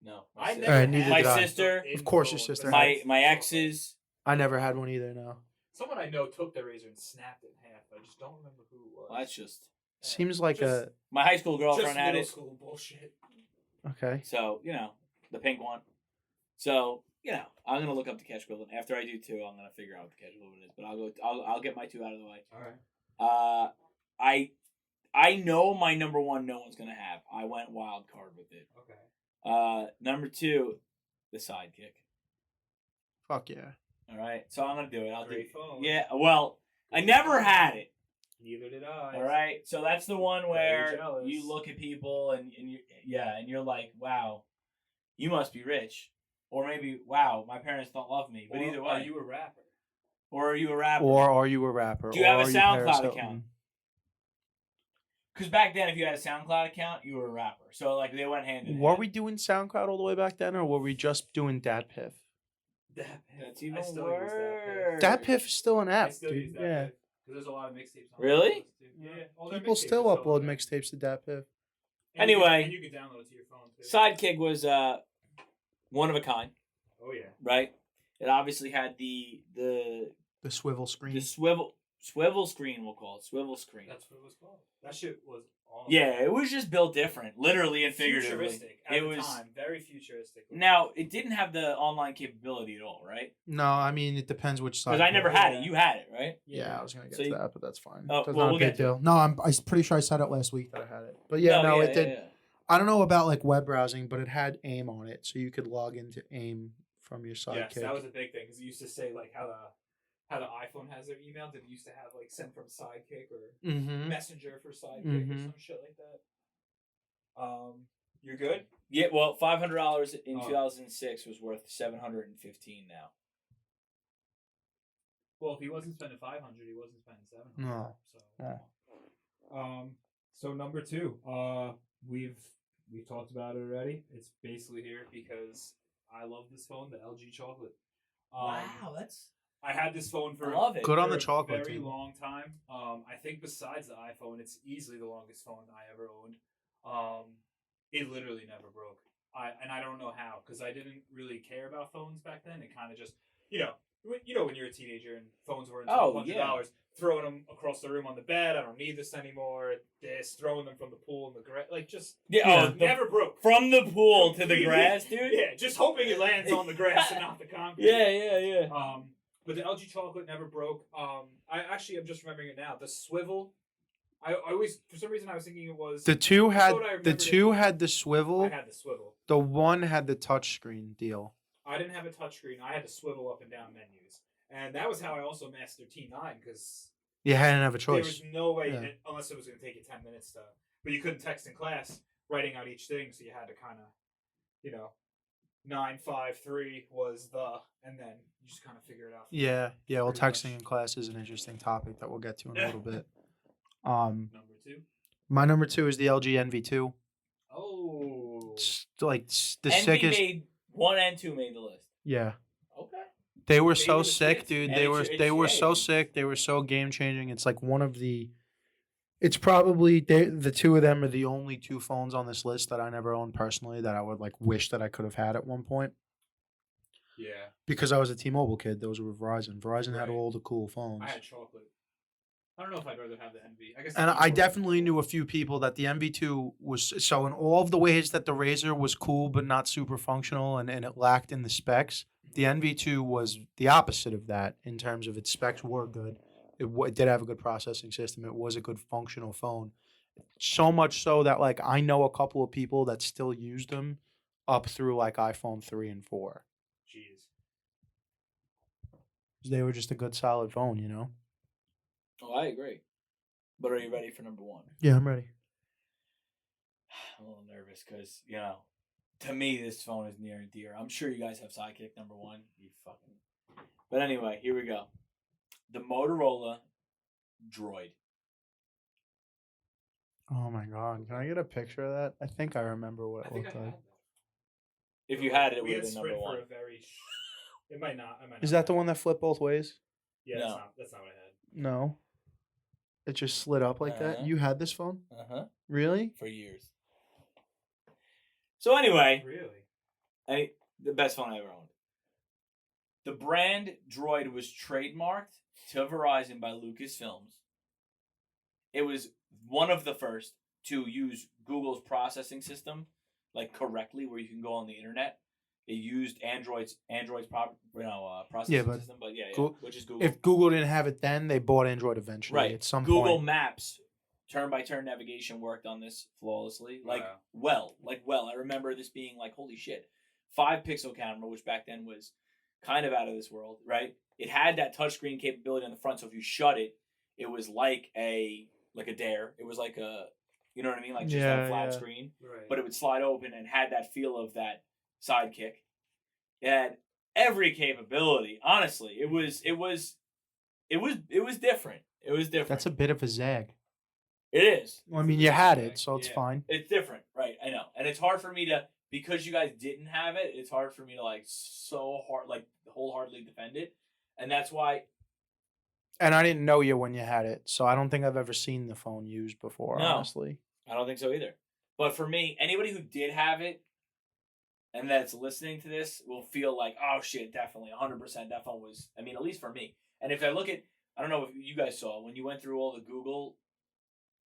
[SPEAKER 3] No.
[SPEAKER 2] I
[SPEAKER 3] My
[SPEAKER 2] never.
[SPEAKER 1] Alright,
[SPEAKER 2] had
[SPEAKER 1] neither
[SPEAKER 3] My
[SPEAKER 1] did I.
[SPEAKER 3] sister,
[SPEAKER 1] Of course your
[SPEAKER 2] phone,
[SPEAKER 1] sister
[SPEAKER 2] but
[SPEAKER 1] had
[SPEAKER 3] my exes.
[SPEAKER 1] I never had one either, no.
[SPEAKER 2] Someone I know took their Razor and snapped it in half. I just don't remember who it was.
[SPEAKER 3] Well, that's just
[SPEAKER 1] Seems like
[SPEAKER 2] Just-
[SPEAKER 3] my high school
[SPEAKER 2] just
[SPEAKER 3] girlfriend had
[SPEAKER 2] middle
[SPEAKER 3] it.
[SPEAKER 2] school bullshit.
[SPEAKER 1] okay.
[SPEAKER 3] So, you know, the pink one. So, you know, I'm gonna look up the catch equivalent. After I do two, I'm gonna figure out what the catch equivalent is. But I'll get my two out of the way.
[SPEAKER 2] All right.
[SPEAKER 3] I know my number one no one's gonna have. I went wild card with it.
[SPEAKER 2] Okay.
[SPEAKER 3] Number two, the sidekick.
[SPEAKER 1] Fuck yeah.
[SPEAKER 3] All right, so I'm gonna do it. I'll
[SPEAKER 2] Great
[SPEAKER 3] do.
[SPEAKER 2] phone.
[SPEAKER 3] Yeah. Well, I never had it.
[SPEAKER 2] Neither did I.
[SPEAKER 3] All right, so that's the one where
[SPEAKER 2] Very jealous.
[SPEAKER 3] you look at people and you're like, wow, you must be rich, or maybe wow, my parents don't love me. But
[SPEAKER 2] Or
[SPEAKER 3] either way,
[SPEAKER 2] are you a rapper?
[SPEAKER 3] or are you a rapper?
[SPEAKER 1] Or are you a rapper?
[SPEAKER 3] Do you have
[SPEAKER 1] or
[SPEAKER 3] a
[SPEAKER 1] are you Paris
[SPEAKER 3] SoundCloud
[SPEAKER 1] Hilton?
[SPEAKER 3] account? Because back then, if you had a SoundCloud account, you were a rapper. So like they went hand in hand.
[SPEAKER 1] Were we doing SoundCloud all the way back then, or were we just doing DatPiff?
[SPEAKER 3] That's even
[SPEAKER 2] I still use
[SPEAKER 3] worse.
[SPEAKER 1] DatPiff is still an
[SPEAKER 2] I
[SPEAKER 1] app,
[SPEAKER 2] still
[SPEAKER 1] dude.
[SPEAKER 2] use that.
[SPEAKER 1] Yeah.
[SPEAKER 2] Because there's a lot of mixtapes. on
[SPEAKER 3] Really?
[SPEAKER 2] there. Yeah. All their
[SPEAKER 1] People
[SPEAKER 2] mixtapes
[SPEAKER 1] still
[SPEAKER 2] are
[SPEAKER 1] upload
[SPEAKER 2] on there.
[SPEAKER 1] mixtapes to DatPiff.
[SPEAKER 3] Anyway.
[SPEAKER 2] And you can download it to your phone too.
[SPEAKER 3] Sidekick was one of a kind,
[SPEAKER 2] Oh yeah.
[SPEAKER 3] right? It obviously had the
[SPEAKER 1] The swivel screen.
[SPEAKER 3] swivel screen. We'll call it swivel screen.
[SPEAKER 2] That's what it was called. That shit was awesome.
[SPEAKER 3] Yeah, it was just built different, literally and figuratively.
[SPEAKER 2] Futuristic at
[SPEAKER 3] It
[SPEAKER 2] the
[SPEAKER 3] was
[SPEAKER 2] time. Very futuristic.
[SPEAKER 3] now it didn't have the online capability at all, right?
[SPEAKER 1] No, I mean it depends which side.
[SPEAKER 3] Because I never had it.
[SPEAKER 2] Yeah.
[SPEAKER 3] You had it, right?
[SPEAKER 1] Yeah, I was gonna get
[SPEAKER 3] So
[SPEAKER 1] to
[SPEAKER 3] you-
[SPEAKER 1] that, but that's fine.
[SPEAKER 3] Oh,
[SPEAKER 1] That's
[SPEAKER 3] well,
[SPEAKER 1] not
[SPEAKER 3] we'll
[SPEAKER 1] a big
[SPEAKER 3] get to
[SPEAKER 1] deal. No, I'm pretty sure I said it last week that I had it. But yeah, no, it did.
[SPEAKER 3] Yeah.
[SPEAKER 1] I don't know about like web browsing, but it had AIM on it, so you could log into AIM from your Sidekick.
[SPEAKER 2] Yes, that was a big thing because it used to say like how the iPhone has their email. Did it used to have like send from Sidekick or
[SPEAKER 1] Mm-hmm.
[SPEAKER 2] Messenger for Sidekick or
[SPEAKER 1] Mhm.
[SPEAKER 2] some shit like that. You're good.
[SPEAKER 3] Yeah, well, $500 in
[SPEAKER 2] Oh.
[SPEAKER 3] 2006 was worth $715 now.
[SPEAKER 2] Well, if he wasn't spending 500, he wasn't spending 700.
[SPEAKER 1] No.
[SPEAKER 2] So, so number 2, we've talked about it already. It's basically here because I love this phone, the LG Chocolate.
[SPEAKER 3] That's
[SPEAKER 2] I had this phone for
[SPEAKER 3] I love it.
[SPEAKER 1] Good on
[SPEAKER 2] for
[SPEAKER 1] the
[SPEAKER 2] a
[SPEAKER 1] chocolate
[SPEAKER 2] very
[SPEAKER 1] team.
[SPEAKER 2] long time. I think besides the iPhone, it's easily the longest phone I ever owned. It literally never broke. I don't know how because I didn't really care about phones back then. It kind of just you know when you're a teenager and phones were $1,200, throwing them across the room on the bed. I don't need this anymore. This throwing them from the pool in the grass, like just
[SPEAKER 3] Yeah,
[SPEAKER 2] never broke.
[SPEAKER 3] from the pool to the grass, dude.
[SPEAKER 2] Yeah, just hoping it lands on the grass and not the concrete.
[SPEAKER 3] Yeah.
[SPEAKER 2] But the LG Chocolate never broke. I'm just remembering it now. The swivel. I always, for some reason, I was thinking it was
[SPEAKER 1] The two
[SPEAKER 2] I
[SPEAKER 1] had
[SPEAKER 2] thought I
[SPEAKER 1] the
[SPEAKER 2] remembered
[SPEAKER 1] two
[SPEAKER 2] it.
[SPEAKER 1] had the
[SPEAKER 2] I
[SPEAKER 1] swivel.
[SPEAKER 2] had the swivel.
[SPEAKER 1] The one had the touchscreen deal.
[SPEAKER 2] I didn't have a touchscreen. I had to swivel up and down menus, and that was how I also mastered T9 because
[SPEAKER 1] You hadn't have a
[SPEAKER 2] there
[SPEAKER 1] choice.
[SPEAKER 2] was no way,
[SPEAKER 1] Yeah.
[SPEAKER 2] unless it was going to take you 10 minutes to. But you couldn't text in class, writing out each thing, so you had to kind of, 953 was and then you just kind of figure it out.
[SPEAKER 1] Yeah. Well,
[SPEAKER 2] Pretty much.
[SPEAKER 1] texting in class is an interesting topic that we'll get to in a little bit.
[SPEAKER 2] Number 2.
[SPEAKER 1] My number 2 is the LG NV2.
[SPEAKER 2] Oh.
[SPEAKER 1] It's like the
[SPEAKER 3] NV
[SPEAKER 1] sickest.
[SPEAKER 3] made 1 and 2 made the list.
[SPEAKER 1] Yeah.
[SPEAKER 3] Okay.
[SPEAKER 1] They were
[SPEAKER 2] They
[SPEAKER 1] so
[SPEAKER 2] were the
[SPEAKER 1] sick,
[SPEAKER 2] shits.
[SPEAKER 1] dude.
[SPEAKER 3] And
[SPEAKER 1] They
[SPEAKER 3] it's-
[SPEAKER 1] were
[SPEAKER 3] it's-
[SPEAKER 1] so
[SPEAKER 3] yeah.
[SPEAKER 1] sick. They were so game changing. It's like one of the. It's probably the two of them are the only 2 phones on this list that I never owned personally that I would like wish that I could have had at one point
[SPEAKER 2] Yeah.
[SPEAKER 1] because I was a T-Mobile kid. Those were Verizon. Verizon had
[SPEAKER 2] Right.
[SPEAKER 1] all the cool phones.
[SPEAKER 2] I had chocolate. I don't know if I'd rather have the NV. I guess.
[SPEAKER 1] And
[SPEAKER 2] the
[SPEAKER 1] I
[SPEAKER 2] T4
[SPEAKER 1] definitely knew a few people that the MV2 was so in all of the ways that the Razr was cool but not super functional and it lacked in the specs. The NV2 was the opposite of that in terms of its specs were good. It did have a good processing system. It was a good functional phone. So much so that like I know a couple of people that still used them up through like iPhone 3 and 4.
[SPEAKER 2] Jeez.
[SPEAKER 1] They were just a good solid phone, you know?
[SPEAKER 3] Oh, I agree. But are you ready for number 1?
[SPEAKER 1] Yeah, I'm ready.
[SPEAKER 3] I'm a little nervous because, to me, this phone is near and dear. I'm sure you guys have Sidekick number 1. You fucking. But anyway, here we go. The Motorola Droid.
[SPEAKER 1] Oh my god. Can I get a picture of that? I think I remember what
[SPEAKER 2] I
[SPEAKER 1] it
[SPEAKER 2] think I
[SPEAKER 1] looked
[SPEAKER 2] had
[SPEAKER 1] like.
[SPEAKER 2] that.
[SPEAKER 3] If you had it, it
[SPEAKER 2] We
[SPEAKER 3] would
[SPEAKER 2] had
[SPEAKER 3] have been number
[SPEAKER 2] Sprint
[SPEAKER 3] 1.
[SPEAKER 2] for a very. It might not. I might not.
[SPEAKER 1] Is that the one that flipped both ways?
[SPEAKER 2] Yeah,
[SPEAKER 3] No.
[SPEAKER 2] that's not what I had.
[SPEAKER 1] No. It just slid up like that.
[SPEAKER 3] Uh-huh.
[SPEAKER 1] You had this phone?
[SPEAKER 3] Uh-huh.
[SPEAKER 1] Really?
[SPEAKER 3] For years. So anyway,
[SPEAKER 2] Really?
[SPEAKER 3] the best phone I ever owned. The brand Droid was trademarked to Verizon by Lucasfilms. It was one of the first to use Google's processing system, like correctly, where you can go on the internet. It used Android's processing
[SPEAKER 1] Yeah, but
[SPEAKER 3] system, but which is Google.
[SPEAKER 1] If Google didn't have it then, they bought Android eventually.
[SPEAKER 3] Right.
[SPEAKER 1] At some
[SPEAKER 3] Google
[SPEAKER 1] point.
[SPEAKER 3] Maps, turn-by-turn navigation worked on this flawlessly.
[SPEAKER 2] Wow.
[SPEAKER 3] I remember this being like, holy shit. 5-pixel camera, which back then was kind of out of this world, right? It had that touchscreen capability on the front, so if you shut it, it was like a Dare. It was like a, you know what I mean, like just that flat screen.
[SPEAKER 2] Right.
[SPEAKER 3] But it would slide open and had that feel of that Sidekick. It had every capability. Honestly, it was different. It was different.
[SPEAKER 1] That's a bit of a zag.
[SPEAKER 3] It is.
[SPEAKER 1] Well, I mean, you had it, so it's fine.
[SPEAKER 3] It's different, right? I know, and it's hard for me to, because you guys didn't have it. It's hard for me to like wholeheartedly defend it, and that's why.
[SPEAKER 1] And I didn't know you when you had it, so I don't think I've ever seen the phone used before. No, honestly,
[SPEAKER 3] I don't think so either. But for me, anybody who did have it, and that's listening to this, will feel like, oh shit, definitely, 100%. That phone was. I mean, at least for me. And if I look at, I don't know if you guys saw when you went through all the Google.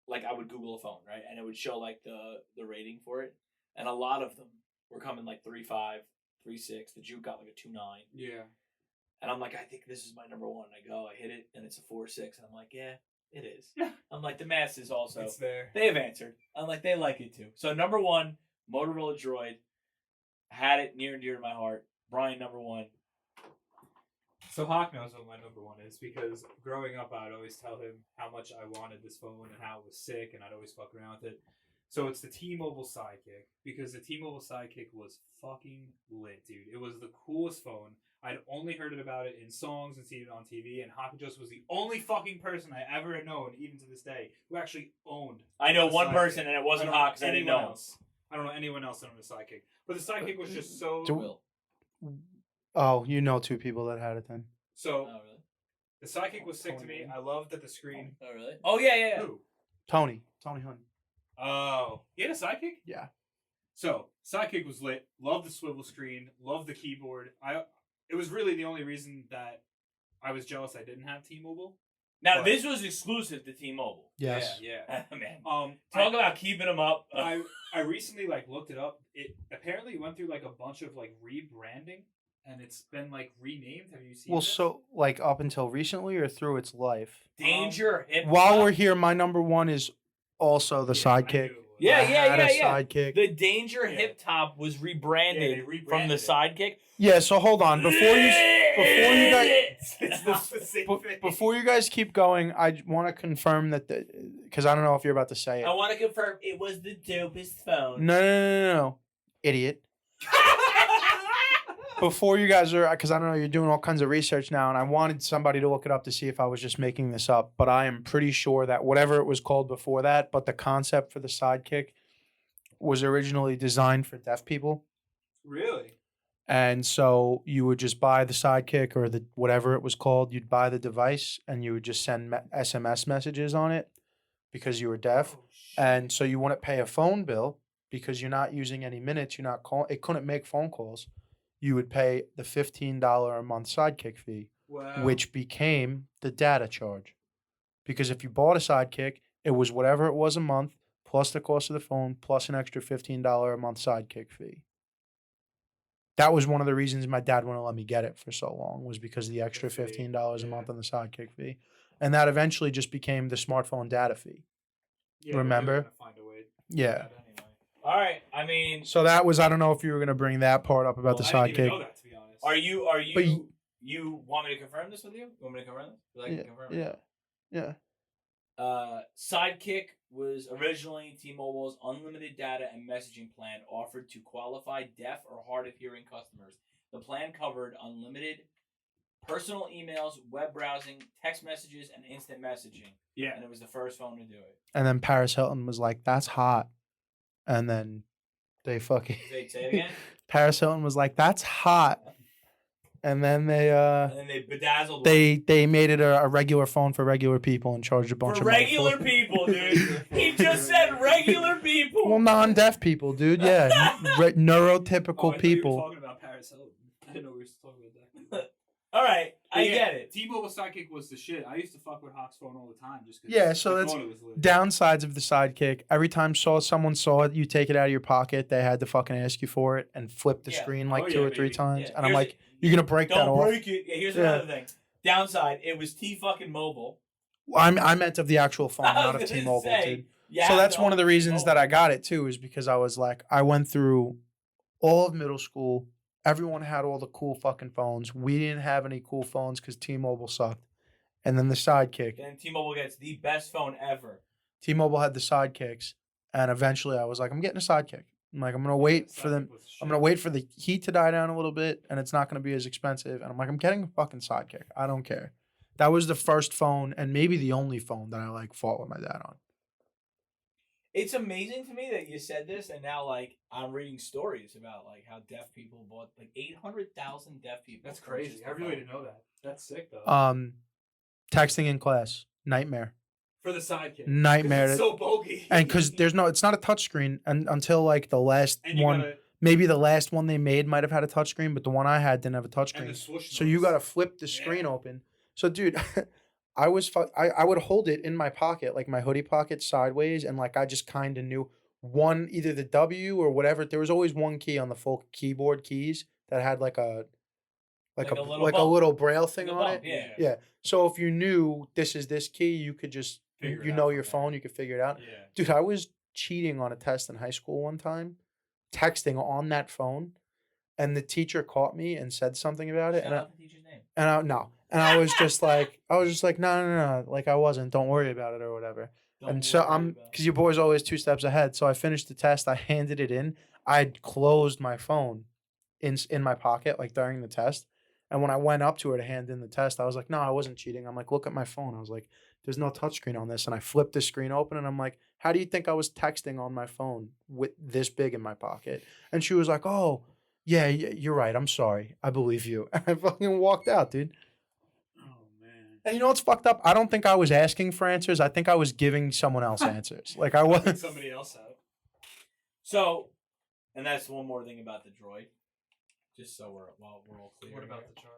[SPEAKER 3] Like, I would Google a phone, right? And it would show, like, the rating for it. And a lot of them were coming, like, 3.5, 3.6. The Juke got, like, a 2.9.
[SPEAKER 2] Yeah.
[SPEAKER 3] And I'm like, I think this is my number one. I go, I hit it, and it's a 4.6. And I'm like, yeah, it is. I'm like, the masses also.
[SPEAKER 2] It's there.
[SPEAKER 3] They have answered. I'm like, they like it, too. So, number one, Motorola Droid. Had it near and dear to my heart. Bryan, number one.
[SPEAKER 2] So Hawk knows what my number one is because growing up, I'd always tell him how much I wanted this phone and how it was sick, and I'd always fuck around with it. So it's the T-Mobile Sidekick because the T-Mobile Sidekick was fucking lit, dude. It was the coolest phone. I'd only heard about it in songs and seen it on TV, and Hawk just was the only fucking person I ever had known, even to this day, who actually owned.
[SPEAKER 3] I know one person, and it wasn't Hawk because I didn't know
[SPEAKER 2] else. I don't know anyone else that owned a Sidekick, but the Sidekick was just so.
[SPEAKER 1] Oh, you know two people that had it then.
[SPEAKER 2] So,
[SPEAKER 3] oh, really?
[SPEAKER 2] The Sidekick was sick to me. I loved that the screen.
[SPEAKER 3] Oh, really? Oh, yeah.
[SPEAKER 2] Who?
[SPEAKER 1] Tony Hunt.
[SPEAKER 2] Oh, he had a Sidekick?
[SPEAKER 1] Yeah.
[SPEAKER 2] So, Sidekick was lit. Loved the swivel screen. Loved the keyboard. It was really the only reason that I was jealous I didn't have T-Mobile.
[SPEAKER 3] Now, this was exclusive to T-Mobile.
[SPEAKER 1] Yes.
[SPEAKER 2] Yeah.
[SPEAKER 3] Man. Talk about keeping them up.
[SPEAKER 2] I recently looked it up. It apparently went through a bunch of rebranding, and it's been renamed. Have you seen?
[SPEAKER 1] Well,
[SPEAKER 2] this?
[SPEAKER 1] so up until recently or through its life.
[SPEAKER 3] Danger.
[SPEAKER 1] While we're here, my number one is also the Sidekick.
[SPEAKER 3] Yeah.
[SPEAKER 1] Sidekick.
[SPEAKER 3] The Danger Hip Top was rebranded from the Sidekick.
[SPEAKER 1] Yeah. So hold on before you guys keep going, I want to confirm that because I don't know if you're about to say it.
[SPEAKER 3] I want to confirm it was the dopest phone.
[SPEAKER 1] No, idiot. Before you guys are, because I don't know, you're doing all kinds of research now, and I wanted somebody to look it up to see if I was just making this up, but I am pretty sure that whatever it was called before that, but the concept for the Sidekick was originally designed for deaf people.
[SPEAKER 2] Really?
[SPEAKER 1] And so you would just buy the Sidekick or the whatever it was called, you'd buy the device, and you would just send SMS messages on it because you were deaf. And so you wouldn't pay a phone bill because you're not using any minutes, you're not calling, it couldn't make phone calls. You would pay the $15 a month Sidekick fee, which became the data charge. Because if you bought a Sidekick, it was whatever it was a month, plus the cost of the phone, plus an extra $15 a month Sidekick fee. That was one of the reasons my dad wouldn't let me get it for so long, was because of the extra $15 a month on the Sidekick fee. And that eventually just became the smartphone data fee.
[SPEAKER 2] Yeah,
[SPEAKER 1] remember?
[SPEAKER 2] Find a way
[SPEAKER 1] yeah.
[SPEAKER 3] All right, I mean.
[SPEAKER 1] So that was, I don't know if you were going to bring that part up about the Sidekick.
[SPEAKER 2] I didn't even know that, to be honest.
[SPEAKER 3] Are you want me to confirm this with you? You want me to confirm this?
[SPEAKER 1] Yeah.
[SPEAKER 3] Sidekick was originally T-Mobile's unlimited data and messaging plan offered to qualified deaf or hard of hearing customers. The plan covered unlimited personal emails, web browsing, text messages, and instant messaging.
[SPEAKER 2] Yeah.
[SPEAKER 3] And it was the first phone to do it.
[SPEAKER 1] And then Paris Hilton was like, that's hot. And then they fucking...
[SPEAKER 3] Say it again?
[SPEAKER 1] Paris Hilton was like, that's hot. And then they...
[SPEAKER 3] and then they bedazzled
[SPEAKER 1] They made it a regular phone for regular people and charged a bunch of money.
[SPEAKER 3] For regular people, dude. He just said regular people.
[SPEAKER 1] Well, non-deaf people, dude. Yeah. Neurotypical people.
[SPEAKER 2] You were talking about Paris Hilton. I didn't know we were talking about that.
[SPEAKER 3] All right, I get it.
[SPEAKER 2] T-Mobile Sidekick was the shit. I used to fuck with Hawk's phone all the time just because.
[SPEAKER 1] Yeah, so that's downsides of the Sidekick. Every time someone saw it, you take it out of your pocket, they had to fucking ask you for it and flip the screen two or three times. Yeah. And I'm like, you're gonna break that off.
[SPEAKER 3] Don't break it. Yeah, here's another thing. Downside, it was T-fucking-Mobile.
[SPEAKER 1] I meant of the actual phone, not of T-Mobile, dude. Yeah, so that's one of the reasons that I got it too, is because I was like, I went through all of middle school, everyone had all the cool fucking phones. We didn't have any cool phones because T-Mobile sucked. And then the Sidekick.
[SPEAKER 3] Then T-Mobile gets the best phone ever.
[SPEAKER 1] T-Mobile had the Sidekicks, and eventually I was like, I'm getting a Sidekick. I'm like, I'm gonna wait for them. I'm gonna wait for the heat to die down a little bit, and it's not gonna be as expensive. And I'm like, I'm getting a fucking Sidekick. I don't care. That was the first phone, and maybe the only phone that I like fought with my dad on.
[SPEAKER 3] It's amazing to me that you said this, and now like I'm reading stories about like how deaf people bought like 800,000 deaf people.
[SPEAKER 2] That's crazy. I really didn't know that. That's sick though.
[SPEAKER 1] Texting in class, nightmare.
[SPEAKER 2] For the Sidekick.
[SPEAKER 1] Nightmare.
[SPEAKER 2] It's so bogey.
[SPEAKER 1] And because it's not a touchscreen, and until like the last one, maybe the last one they made might have had a touchscreen, but the one I had didn't have a touchscreen. So you got to flip the screen open. So dude, I would hold it in my pocket, like my hoodie pocket sideways, and like I just kind of knew either the W or whatever. There was always one key on the full keyboard keys that had like a little braille thing on it. Yeah. So if you knew this is this key, you could just your phone, you could figure it out.
[SPEAKER 2] Yeah.
[SPEAKER 1] Dude, I was cheating on a test in high school one time, texting on that phone, and the teacher caught me and said something about it.
[SPEAKER 3] Shout out the teacher's name.
[SPEAKER 1] And I was just like, no, like I wasn't. Don't worry about it or whatever. Because your boy's always 2 steps ahead. So I finished the test. I handed it in. I'd closed my phone in my pocket like during the test. And when I went up to her to hand in the test, I was like, no, I wasn't cheating. I'm like, look at my phone. I was like, there's no touchscreen on this. And I flipped the screen open and I'm like, how do you think I was texting on my phone with this big in my pocket? And she was like, oh, yeah, you're right. I'm sorry. I believe you. And I fucking walked out, dude.
[SPEAKER 2] Oh, man.
[SPEAKER 1] And you know what's fucked up? I don't think I was asking for answers. I think I was giving someone else answers. Like I wasn't.
[SPEAKER 2] Somebody else out.
[SPEAKER 3] So, and that's one more thing about the droid. Just so we're all clear.
[SPEAKER 2] What about the droid?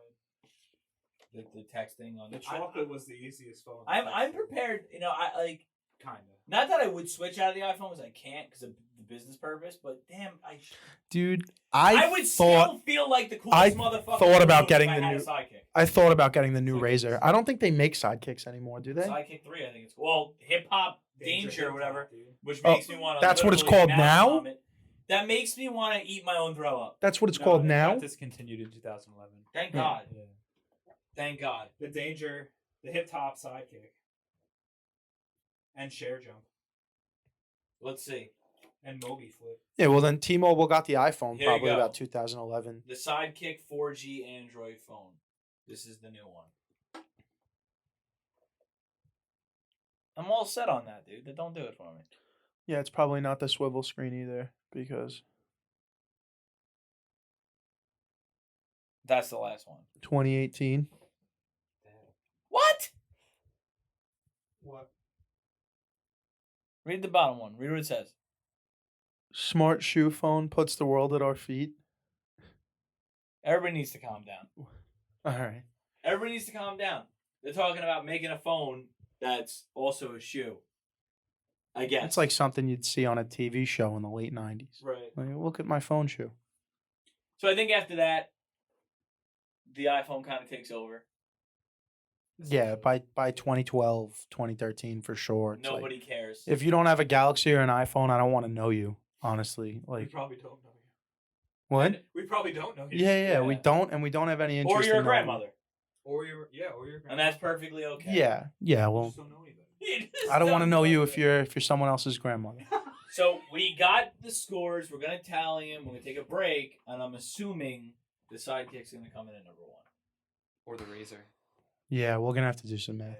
[SPEAKER 3] The texting on
[SPEAKER 2] the chocolate was the easiest phone.
[SPEAKER 3] I'm prepared. I like
[SPEAKER 2] kinda.
[SPEAKER 3] Not that I would switch out of the iPhone because I can't because of the business purpose. But damn,
[SPEAKER 1] dude,
[SPEAKER 3] I would still feel like the coolest motherfucker.
[SPEAKER 1] Thought about getting the new
[SPEAKER 3] Sidekick.
[SPEAKER 1] I thought about getting the new Razor. I don't think they make Sidekicks anymore, do they?
[SPEAKER 3] Sidekick 3, I think it's Hip Hop Danger or whatever, which makes me want to.
[SPEAKER 1] That's what it's called now.
[SPEAKER 3] That makes me want to eat my own throw up.
[SPEAKER 1] That's what it's called now.
[SPEAKER 2] Got discontinued in 2011.
[SPEAKER 3] Thank God. Yeah. Thank God.
[SPEAKER 2] The Danger, the Hip Top Sidekick, and Share Jump.
[SPEAKER 3] Let's see.
[SPEAKER 2] And Moby Flip.
[SPEAKER 1] Yeah, well then T-Mobile got the iPhone probably about 2011.
[SPEAKER 3] The Sidekick 4G Android phone. This is the new one. I'm all set on that, dude. Don't do it for me.
[SPEAKER 1] Yeah, it's probably not the swivel screen either because
[SPEAKER 3] that's the last one.
[SPEAKER 1] 2018.
[SPEAKER 3] What?
[SPEAKER 2] What?
[SPEAKER 3] Read the bottom one. Read what it says.
[SPEAKER 1] Smart shoe phone puts the world at our feet.
[SPEAKER 3] Everybody needs to calm down.
[SPEAKER 1] All right.
[SPEAKER 3] Everybody needs to calm down. They're talking about making a phone that's also a shoe. I guess.
[SPEAKER 1] It's like something you'd see on a TV show in the late 90s.
[SPEAKER 3] Right.
[SPEAKER 1] Like, look at my phone shoe.
[SPEAKER 3] So I think after that, the iPhone kind of takes over.
[SPEAKER 1] Yeah, by 2012, 2013 for sure.
[SPEAKER 3] Nobody cares.
[SPEAKER 1] If you don't have a Galaxy or an iPhone, I don't want to know you, honestly. Like,
[SPEAKER 2] we probably don't know you.
[SPEAKER 1] What?
[SPEAKER 2] We probably don't know you.
[SPEAKER 1] Yeah, we don't, and we don't have any interest.
[SPEAKER 3] Or you're a grandmother.
[SPEAKER 2] Or your grandmother.
[SPEAKER 3] And that's perfectly okay.
[SPEAKER 1] Yeah. Well,
[SPEAKER 2] just don't know anybody.
[SPEAKER 1] I don't want to know you if you're someone else's grandmother.
[SPEAKER 3] So we got the scores. We're gonna tally them. We're gonna take a break, and I'm assuming the Sidekick's gonna come in at number 1.
[SPEAKER 2] Or the Razor.
[SPEAKER 1] Yeah, we're gonna have to do some math.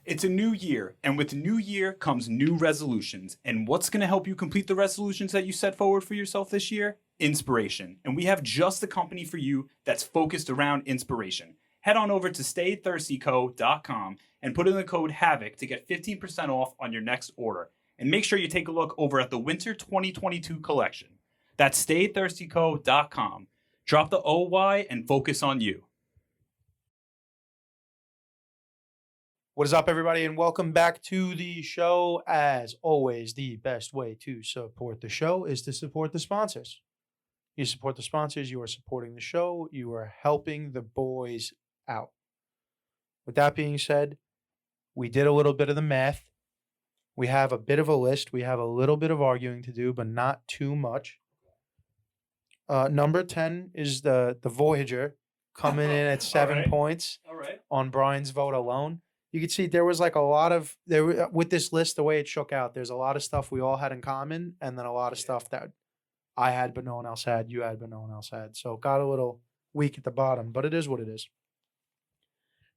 [SPEAKER 4] It's a new year, and with the new year comes new resolutions. And what's going to help you complete the resolutions that you set forward for yourself this year? Inspiration. And we have just the company for you that's focused around inspiration. Head on over to staythirstyco.com and put in the code HAVOC to get 15% off on your next order. And make sure you take a look over at the Winter 2022 collection. That's staythirstyco.com. Drop the OY and focus on you.
[SPEAKER 1] What is up, everybody, and welcome back to the show. As always, the best way to support the show is to support the sponsors. You support the sponsors, you are supporting the show, you are helping the boys out. With that being said, we did a little bit of the math. We have a bit of a list. We have a little bit of arguing to do, but not too much. Number 10 is the Voyager coming in at 7
[SPEAKER 2] Alright.
[SPEAKER 1] points
[SPEAKER 2] All right.
[SPEAKER 1] on Brian's vote alone. You can see there was like a lot of with this list, the way it shook out, there's a lot of stuff we all had in common, and then a lot of
[SPEAKER 2] Yeah.
[SPEAKER 1] stuff that I had but no one else had, you had but no one else had. So it got a little weak at the bottom, but it is what it is.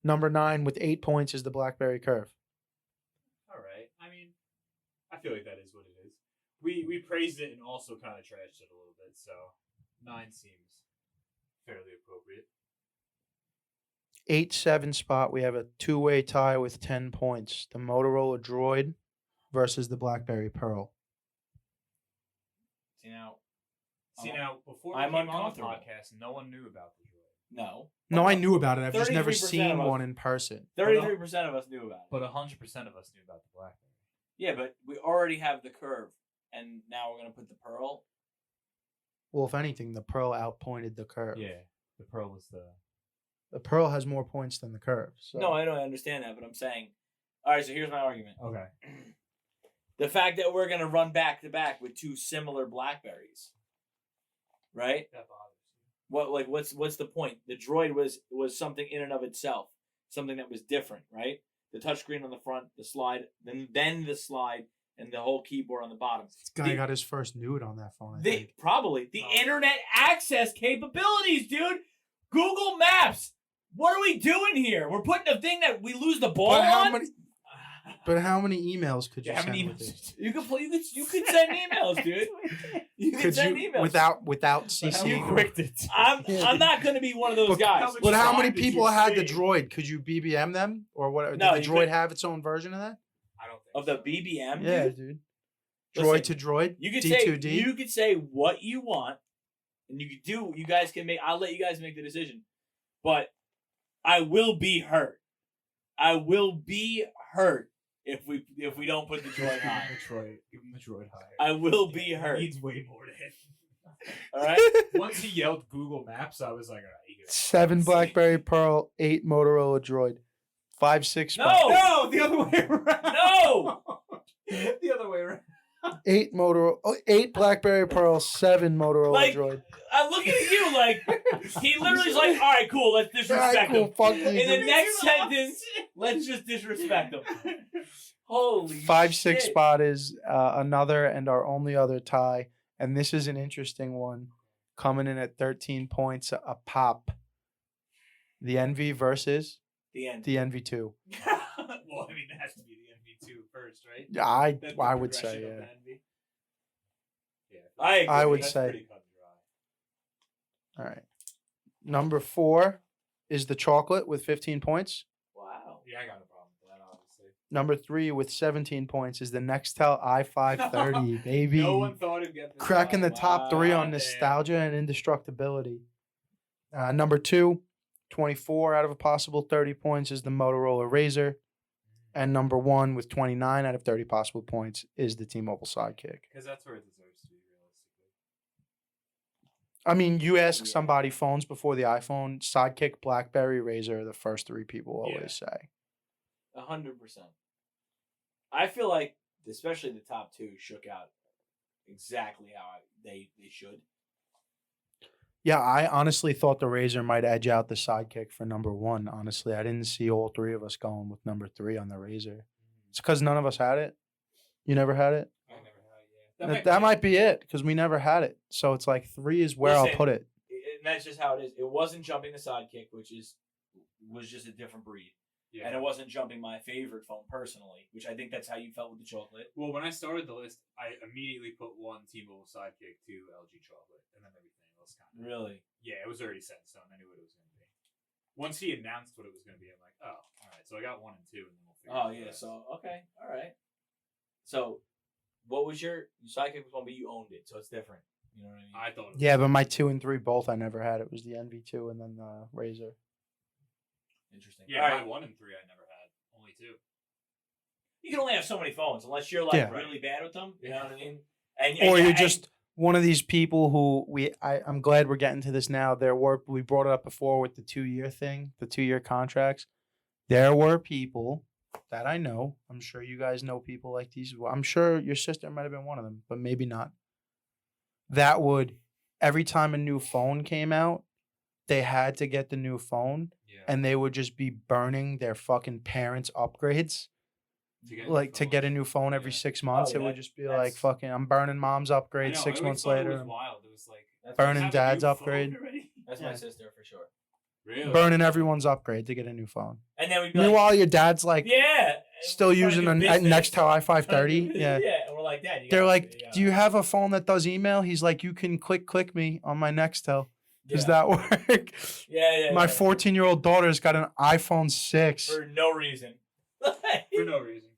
[SPEAKER 1] Number 9 with 8 points is the BlackBerry Curve.
[SPEAKER 2] All right. I mean, I feel like that is what it is. We praised it and also kind of trashed it a little bit, so 9 seems fairly appropriate.
[SPEAKER 1] 8-7 spot, we have a two-way tie with 10 points. The Motorola Droid versus the BlackBerry Pearl.
[SPEAKER 3] See now,
[SPEAKER 2] See
[SPEAKER 3] I'm-
[SPEAKER 2] now, before we
[SPEAKER 3] I'm
[SPEAKER 2] came on the
[SPEAKER 3] uncomfortable.
[SPEAKER 2] podcast, no one knew about the droid,
[SPEAKER 3] no.
[SPEAKER 1] No, I knew about it. I've just never
[SPEAKER 3] 33%
[SPEAKER 1] seen
[SPEAKER 3] of us-
[SPEAKER 1] one in person.
[SPEAKER 3] 33% of us knew about it.
[SPEAKER 2] but 100% of us knew about the BlackBerry.
[SPEAKER 3] Yeah, but we already have the Curve, and now we're gonna put the Pearl.
[SPEAKER 1] Well, if anything, the Pearl outpointed the Curve.
[SPEAKER 2] Yeah, the Pearl was the.
[SPEAKER 1] The Pearl has more points than the Curve. So.
[SPEAKER 3] No, I don't understand that, but I'm saying, all right. So here's my argument:
[SPEAKER 2] Okay.
[SPEAKER 3] the fact that we're gonna run back to back with two similar Blackberries, right?
[SPEAKER 2] That bothers me.
[SPEAKER 3] What's the point? The Droid was something in and of itself, something that was different, right? The touchscreen on the front, the slide, then the slide, and the whole keyboard on the bottom.
[SPEAKER 1] This guy got his first nude on that phone, I
[SPEAKER 3] The
[SPEAKER 1] think.
[SPEAKER 3] probably the
[SPEAKER 2] Oh.
[SPEAKER 3] internet access capabilities, dude. Google Maps. What are we doing here? We're putting a thing that we lose the ball on.
[SPEAKER 1] But how many emails could you
[SPEAKER 2] Yeah, how
[SPEAKER 1] send
[SPEAKER 2] many
[SPEAKER 1] with it?
[SPEAKER 2] emails?
[SPEAKER 3] You could send emails, dude. You could
[SPEAKER 1] Could
[SPEAKER 3] send
[SPEAKER 1] you
[SPEAKER 3] emails.
[SPEAKER 1] without
[SPEAKER 2] You
[SPEAKER 1] CCing?
[SPEAKER 2] quicked it.
[SPEAKER 3] I'm not going to be one of those
[SPEAKER 1] But-
[SPEAKER 3] guys.
[SPEAKER 1] But how
[SPEAKER 2] Why
[SPEAKER 1] many
[SPEAKER 2] did
[SPEAKER 1] people
[SPEAKER 2] you
[SPEAKER 1] had the
[SPEAKER 2] say-
[SPEAKER 1] Droid? Could you BBM them or what? Did
[SPEAKER 3] No,
[SPEAKER 1] the
[SPEAKER 3] you
[SPEAKER 1] Droid
[SPEAKER 3] could-
[SPEAKER 1] have its own version of that?
[SPEAKER 2] I don't think
[SPEAKER 3] Of the
[SPEAKER 2] so.
[SPEAKER 3] BBM,
[SPEAKER 1] Yeah,
[SPEAKER 3] dude.
[SPEAKER 1] dude.
[SPEAKER 3] Listen,
[SPEAKER 1] Droid to Droid.
[SPEAKER 3] You could
[SPEAKER 1] D2D.
[SPEAKER 3] say you could say what you want, and you could do. You guys can make. I'll let you guys make the decision, but I will be hurt. I will be hurt if we don't put the droid high.
[SPEAKER 2] Give him the droid higher.
[SPEAKER 3] I will be hurt.
[SPEAKER 2] He needs way more to hit.
[SPEAKER 3] All right.
[SPEAKER 2] Once he yelled Google Maps, I was like, all right, you get it.
[SPEAKER 1] 7 BlackBerry Pearl, 8 Motorola Droid, 5-6
[SPEAKER 3] No!
[SPEAKER 2] No, the other way around.
[SPEAKER 3] No!
[SPEAKER 2] The other way around.
[SPEAKER 1] 8 BlackBerry Pearl, 7 Motorola
[SPEAKER 3] Like,
[SPEAKER 1] Droid.
[SPEAKER 3] I'm looking at you like he literally is like, all right, cool, let's disrespect
[SPEAKER 1] Alright, cool,
[SPEAKER 3] him.
[SPEAKER 1] fuck you.
[SPEAKER 3] In the
[SPEAKER 1] dude.
[SPEAKER 3] next sentence, let's just disrespect him. Holy
[SPEAKER 1] 5-6
[SPEAKER 3] shit.
[SPEAKER 1] spot is another and our only other tie, and this is an interesting one, coming in at 13 points a pop. The Envy versus
[SPEAKER 3] The end.
[SPEAKER 1] the NV2.
[SPEAKER 2] Well, I mean, it has to be the NV2 first, right?
[SPEAKER 1] Yeah,
[SPEAKER 2] That's the
[SPEAKER 1] I would say,
[SPEAKER 2] progression of
[SPEAKER 1] yeah.
[SPEAKER 2] the NV. Yeah,
[SPEAKER 3] I agree.
[SPEAKER 1] I would
[SPEAKER 2] that's
[SPEAKER 1] say.
[SPEAKER 2] pretty cut and dry.
[SPEAKER 1] All right. Number 4 is the chocolate with 15 points.
[SPEAKER 3] Wow.
[SPEAKER 2] Yeah, I got no problem with that, obviously.
[SPEAKER 1] Number 3 with 17 points is the Nextel i530, baby.
[SPEAKER 2] No one thought it'd get this
[SPEAKER 1] Cracking the
[SPEAKER 2] high.
[SPEAKER 1] top 3
[SPEAKER 3] Wow,
[SPEAKER 1] on
[SPEAKER 3] damn.
[SPEAKER 1] nostalgia and indestructibility. Number 2, 24 out of a possible 30 points is the Motorola Razr. And number 1 with 29 out of 30 possible points is the T-Mobile Sidekick.
[SPEAKER 2] Because that's where it deserves to be, realistically.
[SPEAKER 1] I mean, you ask
[SPEAKER 3] Yeah.
[SPEAKER 1] somebody phones before the iPhone, Sidekick, BlackBerry, Razr are the first 3 people always
[SPEAKER 2] Yeah.
[SPEAKER 1] say.
[SPEAKER 3] 100%. I feel like, especially the top 2, shook out exactly how they should.
[SPEAKER 1] Yeah, I honestly thought the Razr might edge out the Sidekick for number 1. Honestly, I didn't see all 3 of us going with number 3 on the Razr. It's because none of us had it. You never had it?
[SPEAKER 2] I never had it, yeah.
[SPEAKER 1] That might be it because we never had it. So it's like 3 is where I'll
[SPEAKER 3] Listen,
[SPEAKER 1] put it.
[SPEAKER 3] And that's just how it is. It wasn't jumping the Sidekick, which was just a different breed.
[SPEAKER 2] Yeah.
[SPEAKER 3] And it wasn't jumping my favorite phone personally, which I think that's how you felt with the chocolate.
[SPEAKER 2] Well, when I started the list, I immediately put 1 T-Mobile Sidekick, 2 LG Chocolate, and then everything else kind of.
[SPEAKER 3] Really?
[SPEAKER 2] Yeah, it was already set in stone. I knew what it was going to be. Once he announced what it was going to be, I'm like, oh, all right. So I got 1 and 2, and then we'll figure.
[SPEAKER 3] Oh
[SPEAKER 2] out the
[SPEAKER 3] yeah.
[SPEAKER 2] rest.
[SPEAKER 3] So okay, all right. So, what was your Sidekick was one, but you owned it, so it's different. You know what I mean?
[SPEAKER 2] I thought. It was
[SPEAKER 1] Yeah, but my 2 and 3 both I never had. It was the NV2 and then the Razr.
[SPEAKER 3] Interesting.
[SPEAKER 2] Yeah,
[SPEAKER 3] All
[SPEAKER 2] my
[SPEAKER 3] right.
[SPEAKER 2] 1 and 3 I never had. Only 2.
[SPEAKER 3] You can only have so many phones unless you're like
[SPEAKER 1] Yeah.
[SPEAKER 3] really bad with them. You know what I mean? And
[SPEAKER 1] Or you're
[SPEAKER 3] and-
[SPEAKER 1] just one of these people who I'm glad we're getting to this now. We brought it up before with the 2-year thing, the 2-year contracts. There were people that I know. I'm sure you guys know people like these. I'm sure your sister might have been one of them, but maybe not. That would every time a new phone came out, they had to get the new phone,
[SPEAKER 2] Yeah.
[SPEAKER 1] and they would just be burning their fucking parents' upgrades. To get a new phone every
[SPEAKER 2] Yeah.
[SPEAKER 1] 6 months,
[SPEAKER 3] Oh,
[SPEAKER 1] it would just be
[SPEAKER 3] that's-
[SPEAKER 1] like fucking. I'm burning mom's
[SPEAKER 2] I
[SPEAKER 1] upgrade
[SPEAKER 2] know,
[SPEAKER 1] 6
[SPEAKER 2] I always
[SPEAKER 1] months
[SPEAKER 2] thought
[SPEAKER 1] later.
[SPEAKER 2] It was
[SPEAKER 1] I'm
[SPEAKER 2] wild. It was like
[SPEAKER 3] That's
[SPEAKER 1] burning
[SPEAKER 3] my,
[SPEAKER 2] have a new
[SPEAKER 1] dad's
[SPEAKER 2] phone
[SPEAKER 1] upgrade.
[SPEAKER 2] already?
[SPEAKER 3] that's
[SPEAKER 1] Yeah.
[SPEAKER 3] my sister for sure.
[SPEAKER 2] Really?
[SPEAKER 1] burning everyone's upgrade to get a new phone.
[SPEAKER 3] And then we'd be like,
[SPEAKER 1] Meanwhile, your dad's like
[SPEAKER 3] yeah,
[SPEAKER 1] still
[SPEAKER 3] trying to
[SPEAKER 1] using
[SPEAKER 3] do
[SPEAKER 1] a
[SPEAKER 3] business.
[SPEAKER 1] Nextel
[SPEAKER 3] Trying to
[SPEAKER 1] i530.
[SPEAKER 3] do-
[SPEAKER 1] Yeah.
[SPEAKER 3] yeah. And we're like, Dad,
[SPEAKER 1] They're like, do you have a phone that does email? He's like, you can click me on my Nextel. Does that work?
[SPEAKER 3] Yeah.
[SPEAKER 1] My 14-year-old daughter's got an iPhone 6.
[SPEAKER 3] For no reason.
[SPEAKER 2] For no reason.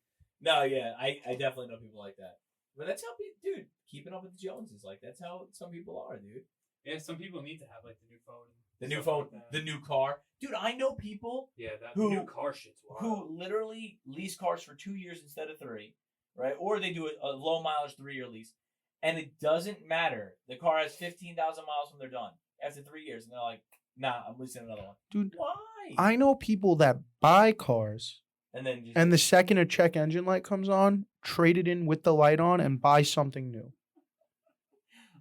[SPEAKER 3] No, yeah, I definitely know people like that. But that's how dude, keeping up with the Joneses, like that's how some people are, dude.
[SPEAKER 2] Yeah, some people need to have like the new phone.
[SPEAKER 3] The new
[SPEAKER 2] stuff
[SPEAKER 3] phone,
[SPEAKER 2] like that.
[SPEAKER 3] the new car. Dude, I know people
[SPEAKER 2] Yeah, that
[SPEAKER 3] who-
[SPEAKER 2] new car shit's wild.
[SPEAKER 3] who literally lease cars for 2 years instead of 3, right? Or they do a low mileage 3-year lease. And it doesn't matter. The car has 15,000 miles when they're done. After 3 years, and they're like, nah, I'm leasing another one.
[SPEAKER 1] Dude,
[SPEAKER 3] Why?
[SPEAKER 1] I know people that buy cars,
[SPEAKER 3] And then just,
[SPEAKER 1] and the second a check engine light comes on, trade it in with the light on and buy something new.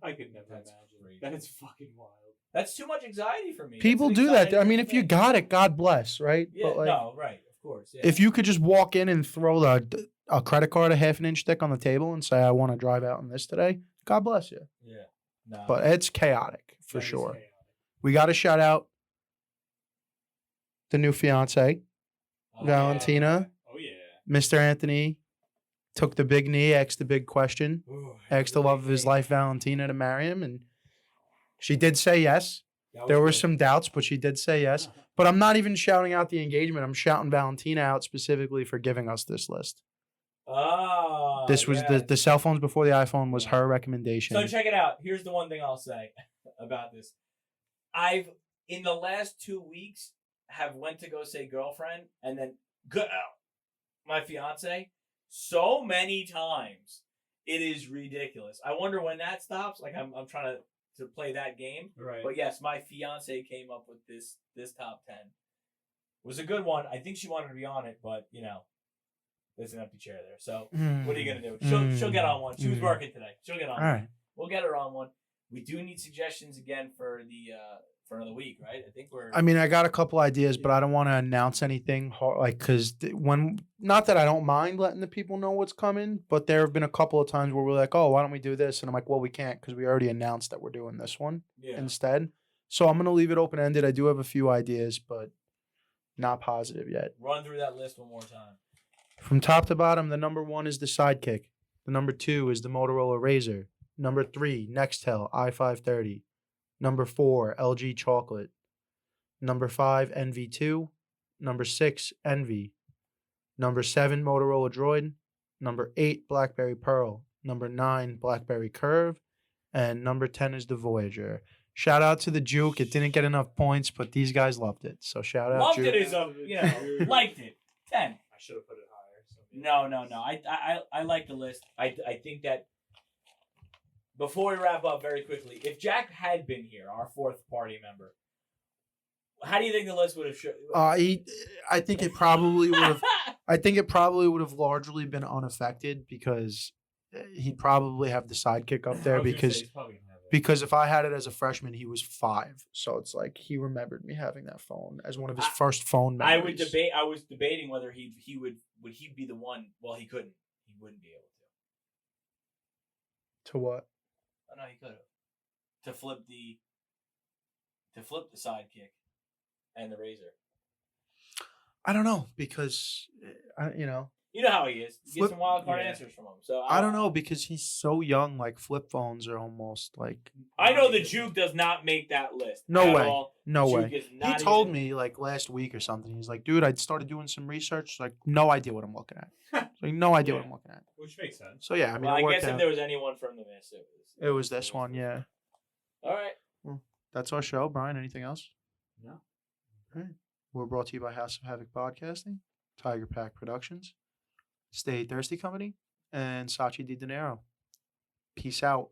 [SPEAKER 2] I could never
[SPEAKER 3] That's
[SPEAKER 2] imagine.
[SPEAKER 3] crazy.
[SPEAKER 2] That is fucking wild.
[SPEAKER 3] that's too much anxiety for me.
[SPEAKER 1] People
[SPEAKER 3] That's an
[SPEAKER 1] do that. I
[SPEAKER 3] anxiety
[SPEAKER 1] mean, if you
[SPEAKER 3] thing.
[SPEAKER 1] got it, God bless, right?
[SPEAKER 3] Yeah,
[SPEAKER 1] But like,
[SPEAKER 3] no, right, of course. Yeah.
[SPEAKER 1] if you could just walk in and throw a credit card a half an inch thick on the table and say, I want to drive out in this today, God bless you.
[SPEAKER 3] Yeah. No.
[SPEAKER 1] But it's chaotic for
[SPEAKER 2] That is
[SPEAKER 1] sure.
[SPEAKER 2] chaotic.
[SPEAKER 1] We got to shout out the new fiance,
[SPEAKER 3] Oh,
[SPEAKER 1] Valentina.
[SPEAKER 2] Oh yeah.
[SPEAKER 1] Mr. Anthony took the big knee, asked the big question,
[SPEAKER 3] yeah. Ooh,
[SPEAKER 1] asked the love of his life, Valentina, to marry him. And she did say yes.
[SPEAKER 3] that
[SPEAKER 1] There
[SPEAKER 3] was
[SPEAKER 1] were
[SPEAKER 3] good.
[SPEAKER 1] some doubts, but she did say yes. But I'm not even shouting out the engagement. I'm shouting Valentina out specifically for giving us this list.
[SPEAKER 3] Ah,
[SPEAKER 1] This was
[SPEAKER 3] yes.
[SPEAKER 1] the cell phones before the iPhone was her recommendation.
[SPEAKER 3] So check it out. Here's the one thing I'll say about this. I've in the last 2 weeks have went to go say girlfriend and then my fiance so many times. It is ridiculous. I wonder when that stops. Like I'm trying to play that game.
[SPEAKER 2] Right.
[SPEAKER 3] But yes, my fiance came up with this top 10. It was a good one. I think she wanted to be on it, but there's an empty chair there. So what are you gonna do? She'll get on one. She was working today. She'll get on
[SPEAKER 1] All
[SPEAKER 3] one.
[SPEAKER 1] right.
[SPEAKER 3] We'll get her on one. We do need suggestions again for the for another week, right? I think we're.
[SPEAKER 1] I mean, I got a couple ideas, but I don't want to announce anything. Because not that I don't mind letting the people know what's coming, but there have been a couple of times where we're like, oh, why don't we do this? And I'm like, well, we can't because we already announced that we're doing this one instead. So I'm gonna leave it open ended. I do have a few ideas, but not positive yet.
[SPEAKER 3] Run through that list one more time.
[SPEAKER 1] From top to bottom, the number 1 is the Sidekick. The number 2 is the Motorola Razr. Number 3, Nextel i530. Number 4, LG Chocolate. Number 5, NV2. Number 6, Envy. Number 7, Motorola Droid. Number 8, BlackBerry Pearl. Number 9, BlackBerry Curve. And number 10 is the Voyager. Shout out to the Juke. It didn't get enough points, but these guys loved it. So shout out
[SPEAKER 3] Loved
[SPEAKER 1] Juke.
[SPEAKER 3] it is liked it. 10.
[SPEAKER 2] I should have put it higher. So
[SPEAKER 3] No. I like the list. I think that before we wrap up very quickly, if Jack had been here, our fourth party member, how do you think the list would have shown?
[SPEAKER 1] I think it probably would have. I think it probably would have largely been unaffected because he'd probably have the Sidekick up there because if I had it as a freshman, he was 5, so it's like he remembered me having that phone as one of his first phone memories.
[SPEAKER 3] I was debating whether he would he be the one. Well, he couldn't. He wouldn't be able to.
[SPEAKER 1] To what?
[SPEAKER 3] Oh no, he could have. To flip the Sidekick and the Razor.
[SPEAKER 1] I don't know because
[SPEAKER 3] You know how he is. You get some wild card answers from him. So
[SPEAKER 1] I don't know because he's so young. Like flip phones are almost like.
[SPEAKER 3] I know the Juke does not make that list.
[SPEAKER 1] No
[SPEAKER 3] at
[SPEAKER 1] way.
[SPEAKER 3] all.
[SPEAKER 1] No
[SPEAKER 3] Juke
[SPEAKER 1] way.
[SPEAKER 3] is not
[SPEAKER 1] He told
[SPEAKER 3] even-
[SPEAKER 1] me like last week or something. He's like, dude, I started doing some research. Like, no idea what I'm looking at. Like, no idea what I'm looking at.
[SPEAKER 2] Which makes sense.
[SPEAKER 1] So yeah, I mean,
[SPEAKER 3] Well,
[SPEAKER 1] it
[SPEAKER 3] I
[SPEAKER 1] worked
[SPEAKER 3] guess if
[SPEAKER 1] out.
[SPEAKER 3] there was anyone from the miss,
[SPEAKER 1] It was this one, yeah.
[SPEAKER 3] All right.
[SPEAKER 1] That's our show. Brian, anything else?
[SPEAKER 2] No.
[SPEAKER 1] All right. We're brought to you by House of Havoc Podcasting, Tiger Pack Productions, Stay Thirsty Company, and Sachi Di Dinero. Peace out.